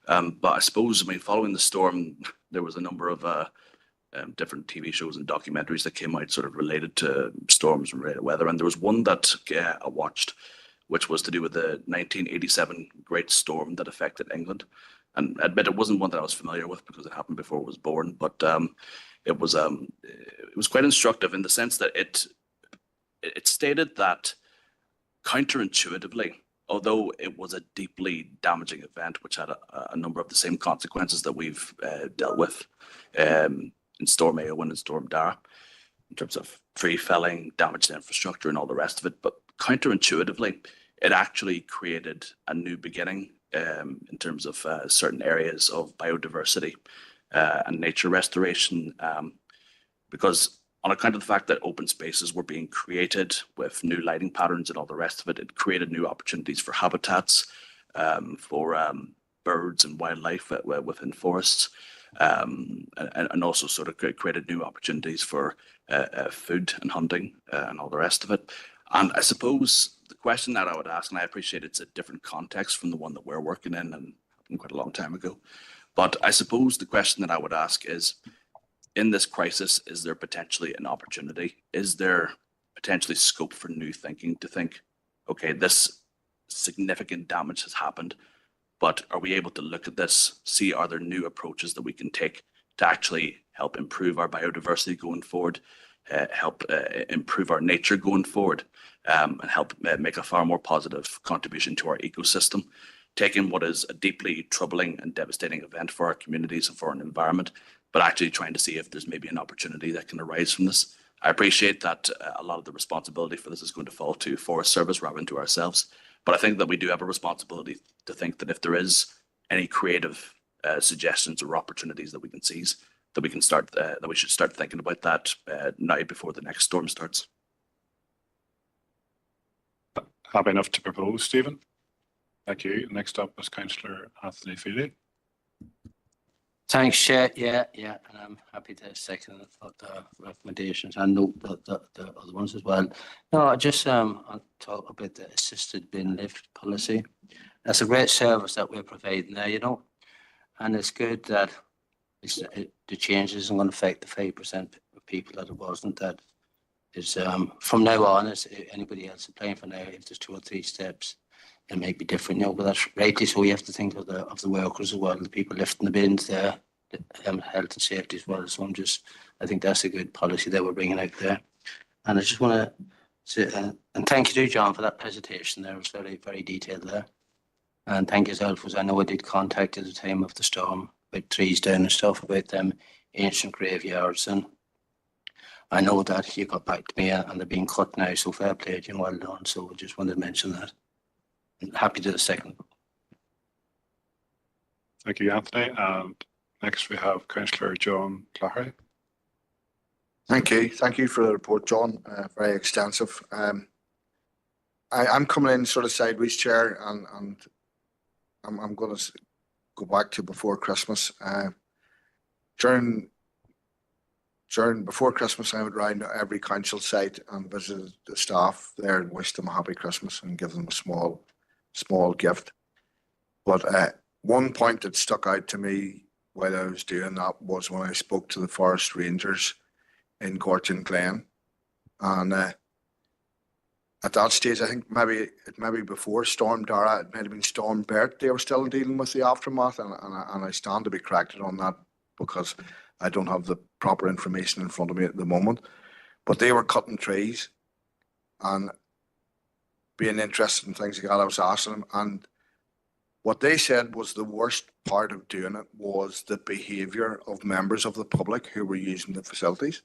Speaker 4: But I suppose, I mean, following the storm, there was a number of different TV shows and documentaries that came out sort of related to storms and related weather. And there was one that I watched, which was to do with the 1987 Great Storm that affected England. And I admit it wasn't one that I was familiar with because it happened before I was born, but it was quite instructive in the sense that it stated that counterintuitively, although it was a deeply damaging event which had a number of the same consequences that we've dealt with in Storm Éowyn and Storm Dara, in terms of tree felling, damage to infrastructure and all the rest of it, but counterintuitively, it actually created a new beginning in terms of certain areas of biodiversity and nature restoration, because on account of the fact that open spaces were being created with new lighting patterns and all the rest of it, it created new opportunities for habitats, for birds and wildlife within forests, and also sort of created new opportunities for food and hunting and all the rest of it. And I suppose the question that I would ask, and I appreciate it's a different context from the one that we're working in and happened quite a long time ago, but I suppose the question that I would ask is, in this crisis, is there potentially an opportunity? Is there potentially scope for new thinking to think, okay, this significant damage has happened, but are we able to look at this, see are there new approaches that we can take to actually help improve our biodiversity going forward, help improve our nature going forward, and help make a far more positive contribution to our ecosystem, taking what is a deeply troubling and devastating event for our communities and for our environment, but actually trying to see if there's maybe an opportunity that can arise from this. I appreciate that a lot of the responsibility for this is going to fall to Forest Service rather than to ourselves, but I think that we do have a responsibility to think that if there is any creative suggestions or opportunities that we can seize, that we can start, that we should start thinking about that now before the next storm starts.
Speaker 3: Happy enough to propose, Stephen. Thank you. Next up is Councillor Anthony Feely.
Speaker 7: Thanks, Chair. Yeah, and I'm happy to second the recommendations and note the other ones as well. No, I just I'll talk about the assisted bin lift policy. That's a great service that we're providing there, you know, and it's good that the change isn't going to affect the 5% of people that it wasn't. That is from now on, as anybody else applying for now, if there's 2 or 3 steps, it might be different, but that's rightly so. You have to think of the workers as well, the people lifting the bins there, health and safety as well. So I think that's a good policy that we're bringing out there. And I just want to say, and thank you to John for that presentation there. It was very, very detailed there. And thank yourself, because I know I did contact at the time of the storm about trees down and stuff, about them ancient graveyards. And I know that you got back to me and they're being cut now, so fair play to you, well done. So I just wanted to mention that. I'm happy to the second.
Speaker 3: Thank you, Anthony. And next we have Councillor John Clary.
Speaker 5: Thank you. Thank you for the report, John. Very extensive. I'm coming in sort of sideways, Chair, and I'm going to go back to before Christmas. Before Christmas, I went round to every council site and visited the staff there and wished them a happy Christmas and give them a small gift. But one point that stuck out to me while I was doing that was when I spoke to the forest rangers in Gortin Glen, and at that stage, I think maybe before Storm Dara, it might have been Storm Bert, they were still dealing with the aftermath, and I stand to be corrected on that because I don't have the proper information in front of me at the moment. But they were cutting trees and being interested in things like that. I was asking them, and what they said was the worst part of doing it was the behaviour of members of the public who were using the facilities.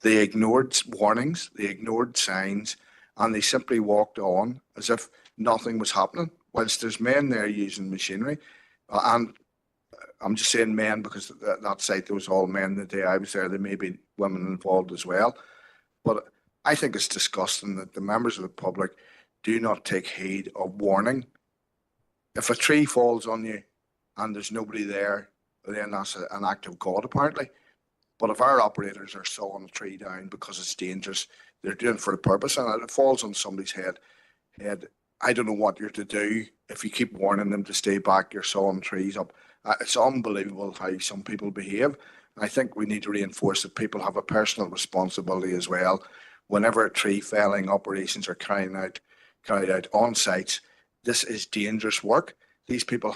Speaker 5: They ignored warnings, they ignored signs, and they simply walked on as if nothing was happening, whilst there's men there using machinery. And I'm just saying men because that site, there was all men the day I was there. There may be women involved as well. But I think it's disgusting that the members of the public do not take heed of warning. If a tree falls on you and there's nobody there, then that's an act of God, apparently. But if our operators are sawing a tree down because it's dangerous, they're doing it for a purpose, and it falls on somebody's head. I don't know what you're to do if you keep warning them to stay back. You're sawing trees up. It's unbelievable how some people behave. I think we need to reinforce that people have a personal responsibility as well. Whenever tree felling operations are carried out on sites, this is dangerous work. These people,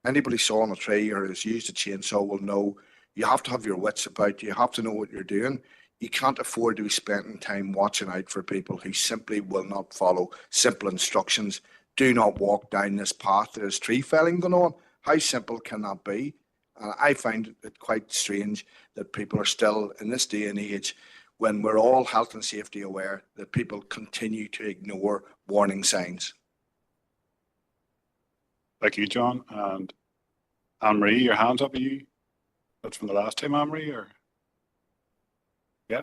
Speaker 5: anybody sawing a tree or has used a chainsaw will know you have to have your wits about you. You have to know what you're doing. You can't afford to be spending time watching out for people who simply will not follow simple instructions. Do not walk down this path. There's tree felling going on. How simple can that be? I find it quite strange that people are still, in this day and age, when we're all health and safety aware, that people continue to ignore warning signs.
Speaker 3: Thank you, John. And Anne-Marie, your hand's up. That's from the last time, Anne-Marie, or? Yeah.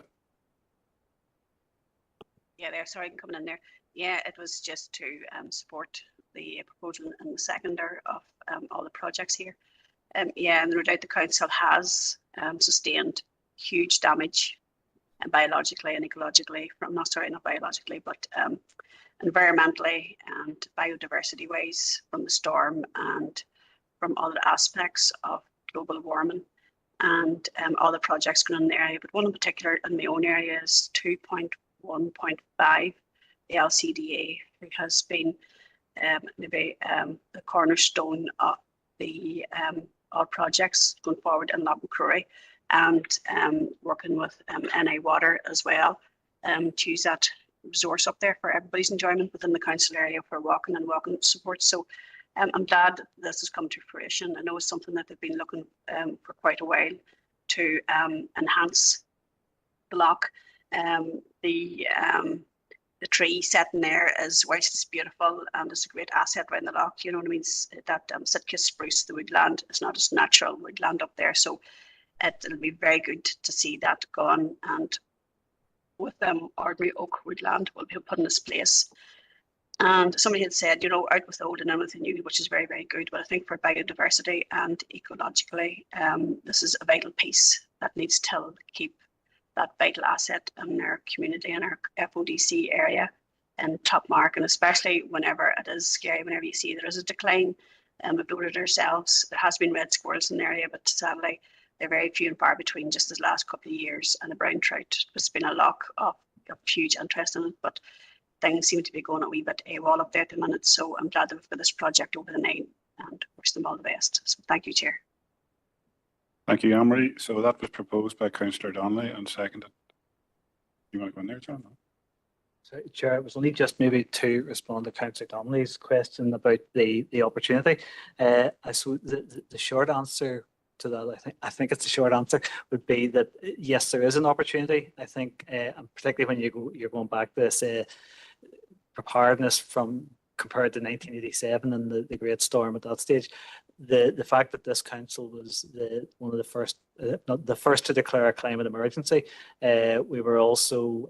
Speaker 6: Yeah, there. Sorry, I'm coming in there. Yeah, it was just to support the proposal and the seconder of all the projects here. Yeah, and no doubt the council has sustained huge damage biologically and ecologically not biologically, but environmentally and biodiversity wise from the storm and from other aspects of global warming and all the projects going on in the area. But one in particular in my own area is 2.1.5, the LCDA, who has been maybe the cornerstone of the all projects going forward in Lough Macrory, and working with NI Water as well to use that resource up there for everybody's enjoyment within the council area for walking and walking support. So I'm glad this has come to fruition. I know it's something that they've been looking for quite a while to enhance the loch. The tree sitting there is, whilst it's beautiful and it's a great asset around the loch, you know what I mean, that Sitka spruce, the woodland, is not as natural woodland up there. So it'll be very good to see that gone, and with ordinary oak woodland will be put in its place. And somebody had said, out with the old and in with the new, which is very, very good. But I think for biodiversity and ecologically, this is a vital piece that needs to keep that vital asset in our community, in our FODC area, in top mark. And especially whenever it is scary, whenever you see there is a decline, we've noted ourselves, there has been red squirrels in the area, but sadly, they're very few and far between just this last couple of years. And the brown trout, there's been a lot of huge interest in it. But things seem to be going a wee bit AWOL up there at the minute. So I'm glad that we've got this project over the line and wish them all the best. So thank you, Chair.
Speaker 3: Thank you, Anne-Marie. So that was proposed by Councillor Donnelly and seconded. You want to go in there, John?
Speaker 1: So, Chair, it was only just maybe to respond to Councillor Donnelly's question about the opportunity. I suppose the short answer to that, I think it's the short answer, would be that yes, there is an opportunity. I think, and particularly when you're going back to this preparedness from compared to 1987 and the Great Storm at that stage. The fact that this council was one of the first, not the first to declare a climate emergency, we were also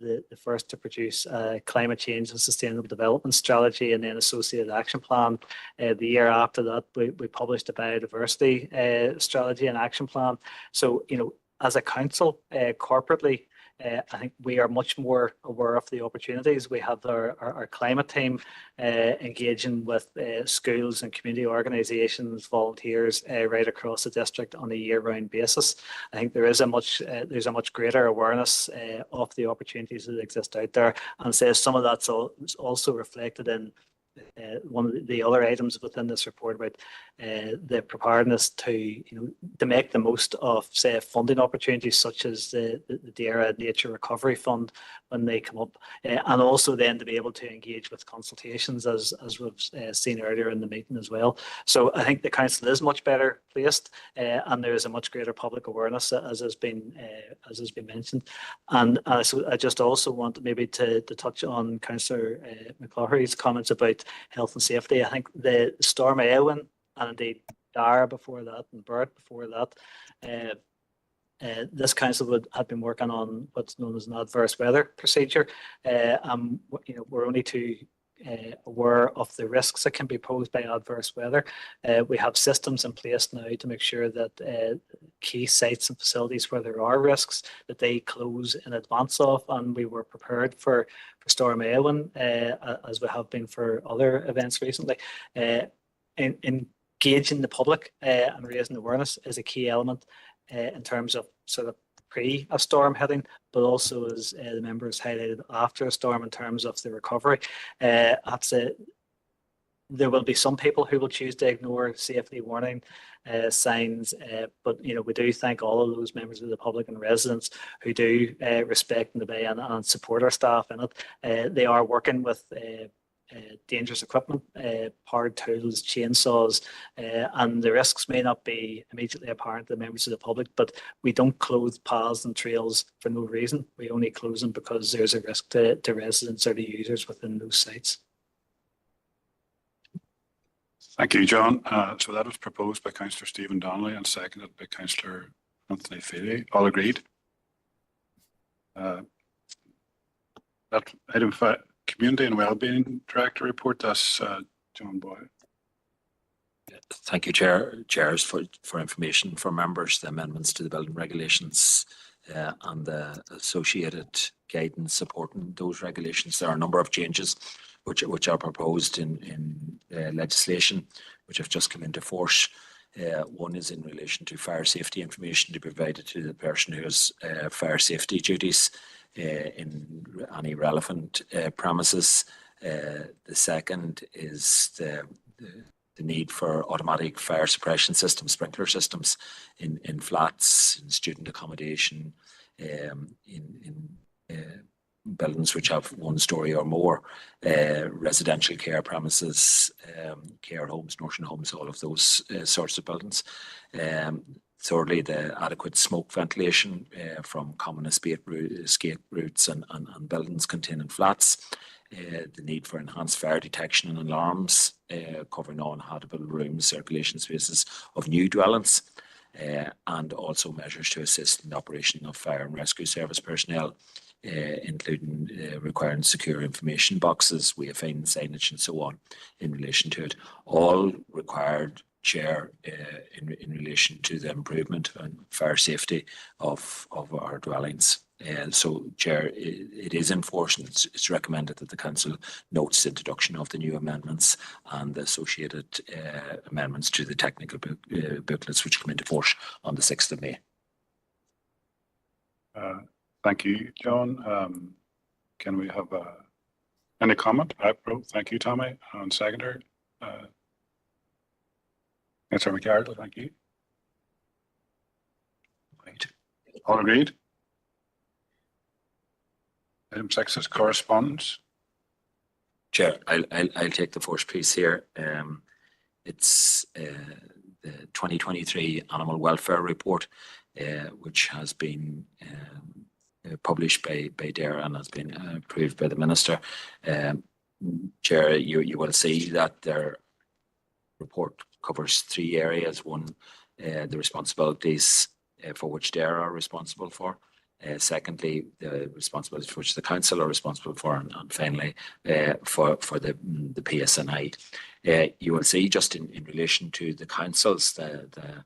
Speaker 1: the first to produce a climate change and sustainable development strategy and then associated action plan. The year after that, we published a biodiversity strategy and action plan. So, you know, as a council, corporately, I think we are much more aware of the opportunities. We have our climate team engaging with schools and community organisations, volunteers right across the district on a year-round basis. I think there is there's a much greater awareness of the opportunities that exist out there, and so some of that's also reflected in one of the other items within this report about the preparedness to make the most of, say, funding opportunities such as the DAERA Nature Recovery Fund when they come up, and also then to be able to engage with consultations as we've seen earlier in the meeting as well. So I think the council is much better placed, and there is a much greater public awareness as has been mentioned. And so I just also want maybe to touch on Councillor McCloughery's comments about health and safety. I think the Storm Éowyn and indeed Dara before that and Bert before that, this council had been working on what's known as an adverse weather procedure. We're only too aware of the risks that can be posed by adverse weather. We have systems in place now to make sure that key sites and facilities where there are risks that they close in advance of, and we were prepared for Storm Éowyn as we have been for other events recently. Engaging the public and raising awareness is a key element in terms of sort of pre a storm hitting, but also as the members highlighted after a storm in terms of the recovery. There will be some people who will choose to ignore safety warning signs, but we do thank all of those members of the public and residents who do respect and obey and support our staff in it. They are working with dangerous equipment, powered tools, chainsaws, and the risks may not be immediately apparent to members of the public, but we don't close paths and trails for no reason. We only close them because there's a risk to residents or the users within those sites.
Speaker 3: Thank you, John. So that was proposed by Councillor Stephen Donnelly and seconded by Councillor Anthony Feely. All agreed. That item 5, Community and Wellbeing Director report. That's John Boyle.
Speaker 8: Thank you, Chairs, for information for members. The amendments to the building regulations and the associated guidance supporting those regulations. There are a number of changes which are proposed in legislation which have just come into force. One is in relation to fire safety information to be provided to the person who has fire safety duties in any relevant premises. The second is the need for automatic fire suppression systems, sprinkler systems in flats, in student accommodation, in buildings which have one story or more, residential care premises, care homes, nursing homes, all of those sorts of buildings. Thirdly, the adequate smoke ventilation from common escape routes and buildings containing flats. The need for enhanced fire detection and alarms, covering non-habitable rooms, circulation spaces of new dwellings, and also measures to assist in the operation of fire and rescue service personnel, including requiring secure information boxes, wayfinding signage and so on in relation to it. All required, Chair, in relation to the improvement and fire safety of our dwellings. So, Chair, it is enforced and it's recommended that the Council notes the introduction of the new amendments and the associated amendments to the technical booklets which come into force on the 6th of May.
Speaker 3: Thank you, John. Can we have a Any comment? Thank you, Tommy. And seconder, Councillor McCarthy, thank you. Right. All agreed? Item 6 is correspondence.
Speaker 8: Chair, I'll take the first piece here. It's the 2023 Animal Welfare Report, which has been published by DAERA and has been approved by the Minister. Chair, you will see that their report covers 3 areas. One, the responsibilities for which DAERA are responsible for. Secondly, the responsibilities for which the council are responsible for, and finally, for the PSNI. You will see just in relation to the councils, the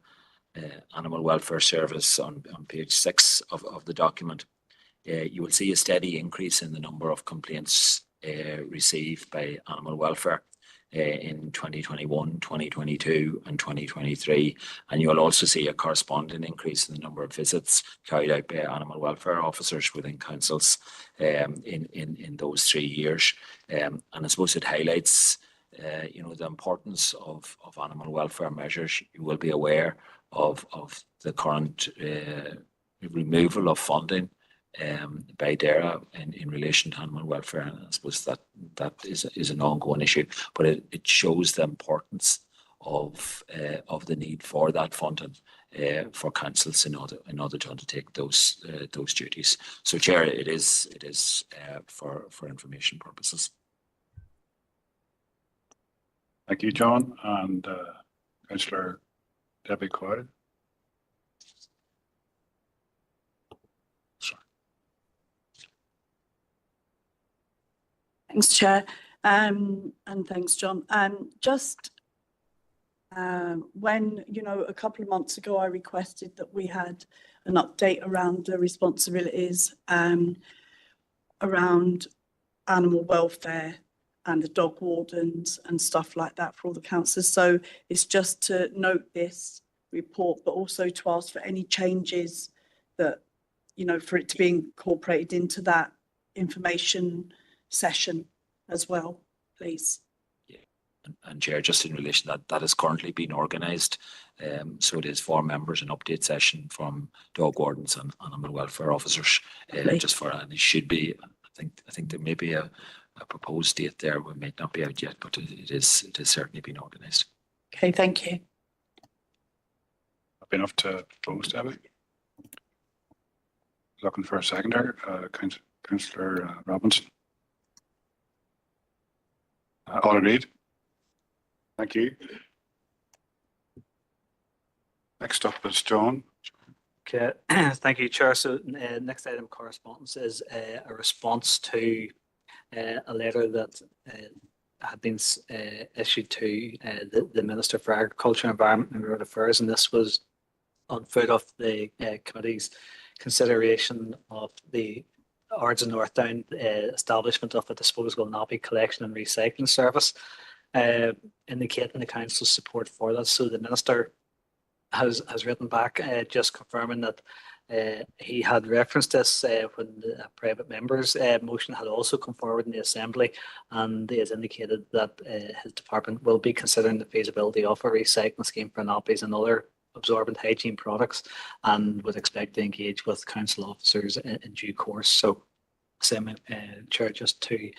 Speaker 8: Animal Welfare Service on page 6 of the document. You will see a steady increase in the number of complaints received by animal welfare in 2021, 2022 and 2023, and you will also see a corresponding increase in the number of visits carried out by animal welfare officers within councils in those 3 years. And I suppose it highlights the importance of animal welfare measures. You will be aware of the current removal of funding by DAERA in relation to animal welfare, and I suppose that is an ongoing issue, but it shows the importance of the need for that funding for councils in order to undertake those duties. So, Chair, it is for information purposes.
Speaker 3: Thank you, John. And Councillor Debbie Coyle.
Speaker 9: Thanks, Chair, and thanks, John. Just when, a couple of months ago, I requested that we had an update around the responsibilities around animal welfare and the dog wardens and stuff like that for all the councillors. So it's just to note this report, but also to ask for any changes that, for it to be incorporated into that information session as well, please.
Speaker 8: Yeah, and Chair, just in relation to that is currently being organised. So it is for members an update session from dog wardens and animal welfare officers. Just for, and it should be. I think there may be a proposed date there. We might not be out yet, but it is certainly being organised.
Speaker 9: Okay, thank you.
Speaker 3: Happy enough to propose, Debbie. Looking for a seconder, Councillor Robinson. All agreed? Thank you. Next up is John.
Speaker 1: Okay, thank you, Chair. So next item of correspondence is a response to a letter that had been issued to the Minister for Agriculture, Environment and Rural Affairs, and this was on foot of the committee's consideration of the Ards and North Down establishment of a disposable nappy collection and recycling service, indicating the council's support for that. So the Minister has written back just confirming that he had referenced this when the private member's motion had also come forward in the Assembly, and he has indicated that his department will be considering the feasibility of a recycling scheme for nappies and other absorbent hygiene products, and would expect to engage with council officers in due course. So, Chair, just to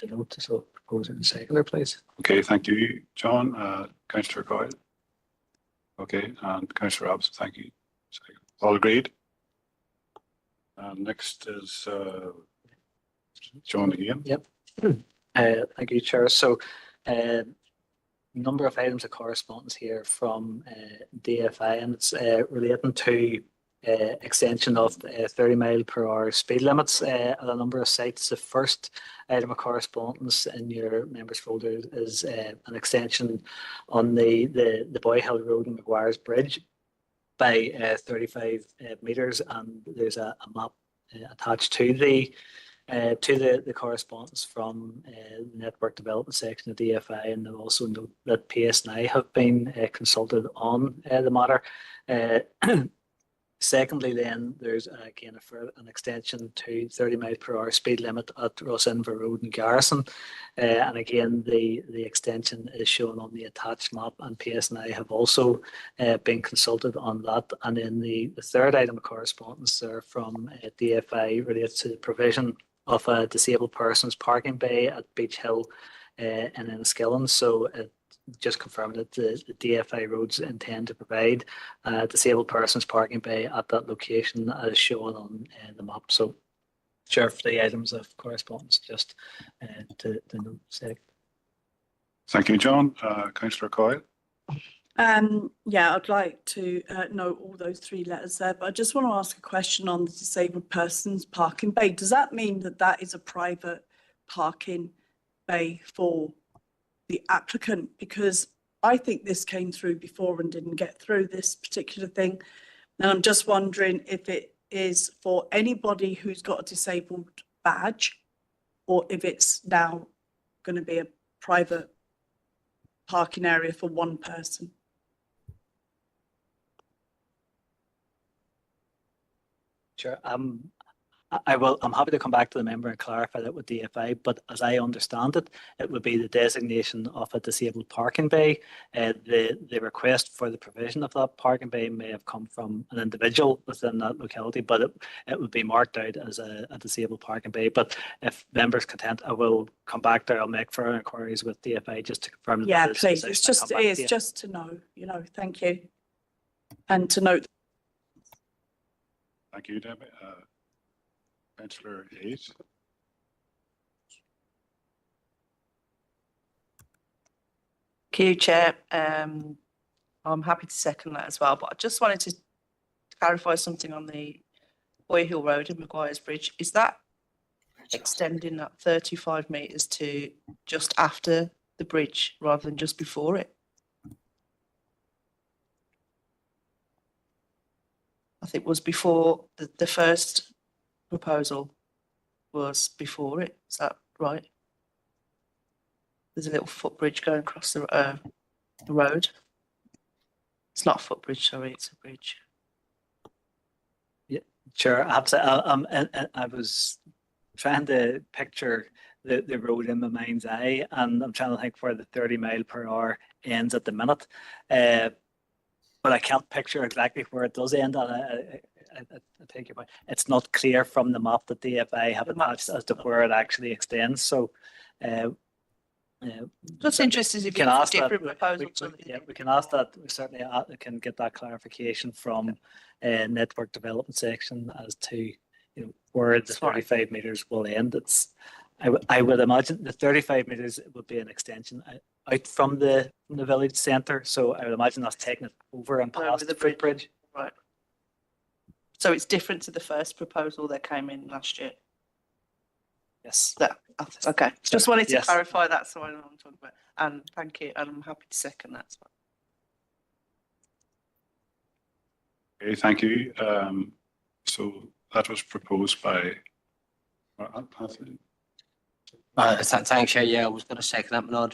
Speaker 1: note, so proposer and seconder, please.
Speaker 3: Okay, thank you, John. Councillor Coyle. Okay, and Councillor Robinson, thank you. All agreed? Next is John again.
Speaker 1: Yep. Thank you, Chair. So, number of items of correspondence here from DFI, and it's relating to extension of 30 mile per hour speed limits at a number of sites. The first item of correspondence in your members folder is an extension on the Boy Hill Road and McGuire's Bridge by 35 metres, and there's a map attached to the correspondence from the Network Development section of DFI, and they'll also note that PSNI have been consulted on the matter. Secondly, then there's again an extension to 30 mph speed limit at Rosinva Road and Garrison, and again the extension is shown on the attached map, and PSNI have also been consulted on that. And then the third item of correspondence there from DFI relates to the provision of a disabled persons parking bay at Beach Hill in Enniskillen. So just confirmed that the DFI roads intend to provide disabled persons parking bay at that location as shown on the map. So, Chair, for the items of correspondence, just to note.
Speaker 3: Thank you, John. Councillor Coyle.
Speaker 9: Yeah, I'd like to note all those 3 letters there, but I just want to ask a question on the disabled persons parking bay. Does that mean that that is a private parking bay for the applicant? Because I think this came through before and didn't get through, this particular thing. And I'm just wondering if it is for anybody who's got a disabled badge, or if it's now going to be a private parking area for one person.
Speaker 1: Sure. I'm happy to come back to the member and clarify that with DFI, but as I understand it, it would be the designation of a disabled parking bay. The request for the provision of that parking bay may have come from an individual within that locality, but it would be marked out as a disabled parking bay. But if members content, I will come back there. I'll make further inquiries with DFI just to confirm.
Speaker 9: Yeah, please. It's just to know, thank you. And to note.
Speaker 3: Thank you, Debbie. Councillor Hayes.
Speaker 10: Thank you, Chair. I'm happy to second that as well, but I just wanted to clarify something on the Boy Hill Road and Maguire's Bridge. Is that extending that 35 metres to just after the bridge rather than just before it? I think it was before the first proposal was before it. Is that right? There's a little footbridge going across the road. It's not a footbridge, sorry, it's a bridge.
Speaker 1: Yeah, sure. I have to say, I was trying to picture the road in my mind's eye, and I'm trying to think where the 30 mph ends at the minute. But I can't picture exactly where it does end. And I take your point. It's not clear from the map that DFI have attached as to where it actually extends. So,
Speaker 10: just interested if you
Speaker 1: can ask
Speaker 10: different
Speaker 1: that.
Speaker 10: proposals.
Speaker 1: We can ask that. We certainly can get that clarification from network development section as to where the 35 metres will end. I would imagine the 35 metres would be an extension out from the village centre. So I would imagine that's taking it over and past the footbridge.
Speaker 10: Right. So it's different to the first proposal that came in last year.
Speaker 1: Yes.
Speaker 10: Okay. Just wanted to
Speaker 1: Yes.
Speaker 10: clarify that so I know what I'm talking about. And thank you. And I'm happy to second that as well.
Speaker 3: Okay, thank you. So that was proposed by.
Speaker 7: Thanks, Chair. Yeah, I was going to second that, but I'm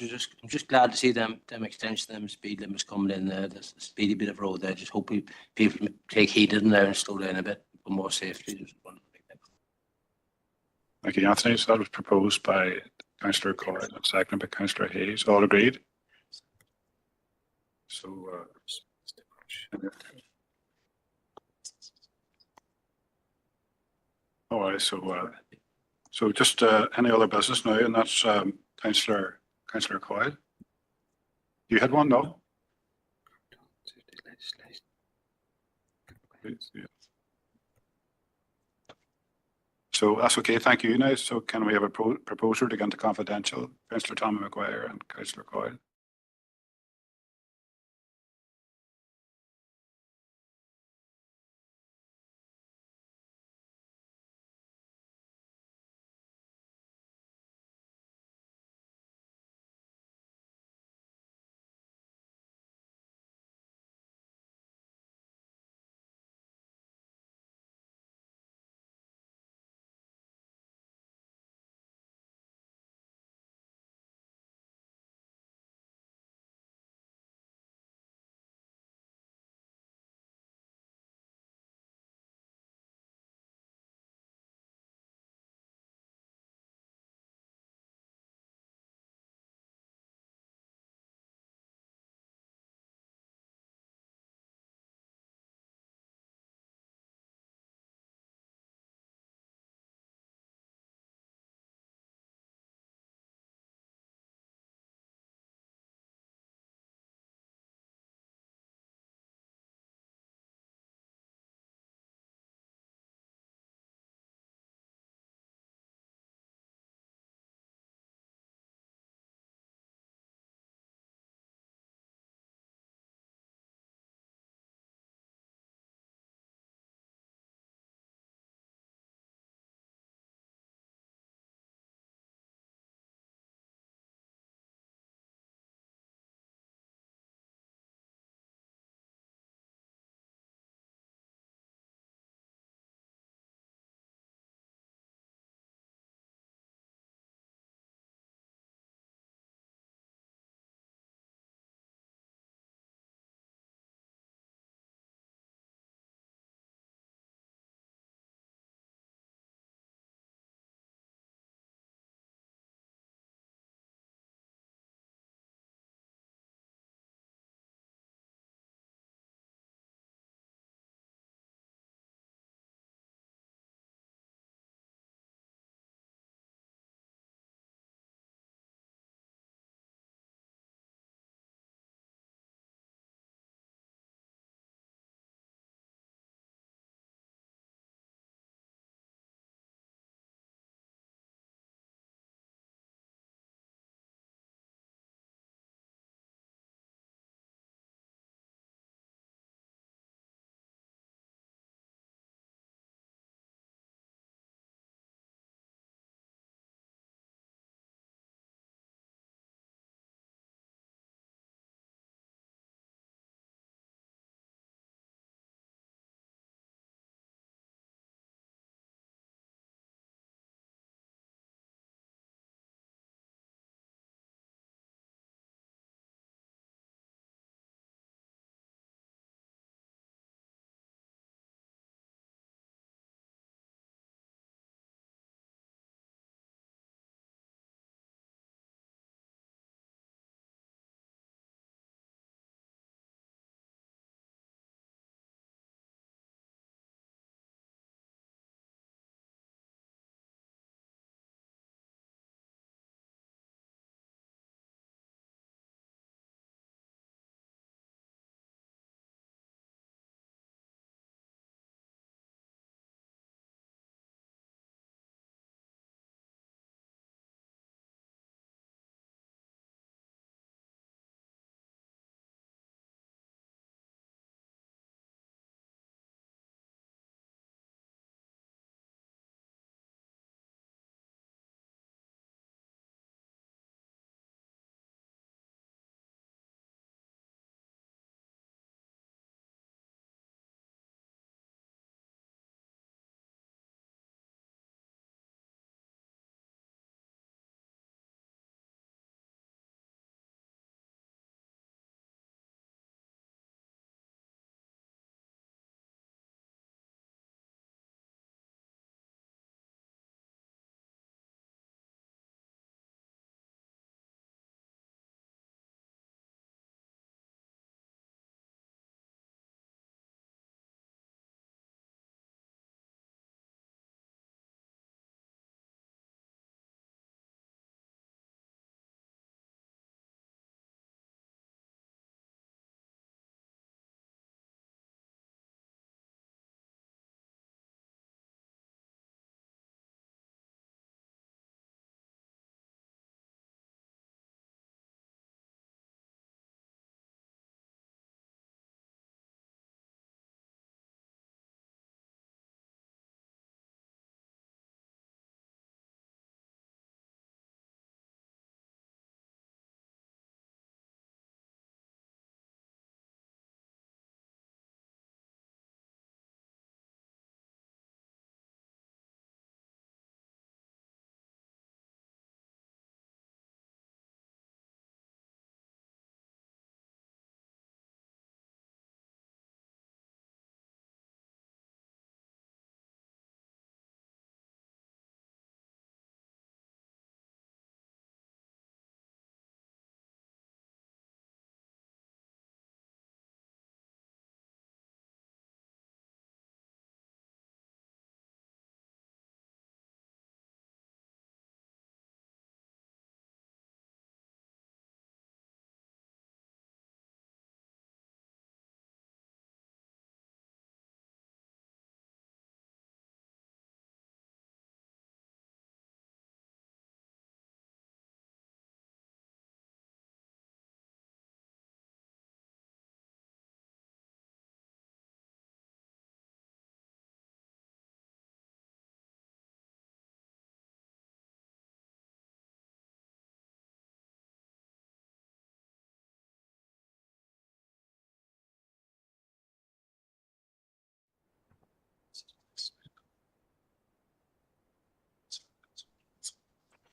Speaker 7: just glad to see them extension, them speed limits coming in there. The speedy bit of road there. Just hope people take heed in there and slow down a bit for more safety.
Speaker 3: Thank you, Anthony. So that was proposed by Councillor Coyle and seconded by Councillor Hayes. All agreed? So, all right, so just any other business now, and that's Councillor Coyle. You had one, no? Yeah. So that's okay. Thank you. Now, so can we have a proposal to get into confidential? Councillor Tommy Maguire and Councillor Coyle.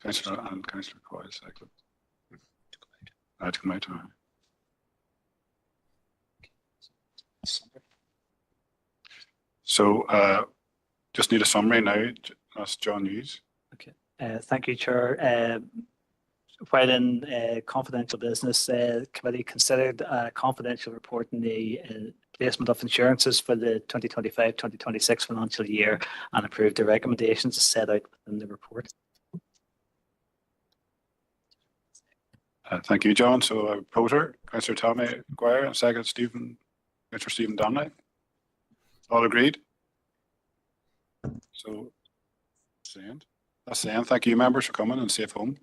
Speaker 3: Councillor and Councillor Coyle second. To come out. So just need a summary now. That's John Hughes.
Speaker 1: Thank you, Chair. While in confidential business, committee considered a confidential report in the placement of insurances for the 2025-2026 financial year and approved the recommendations set out within the report.
Speaker 3: Thank you, John. So proposer, Councillor Tommy Maguire, and second Councillor Stephen Donnelly. All agreed? So that's the end. Thank you, members, for coming and safe home.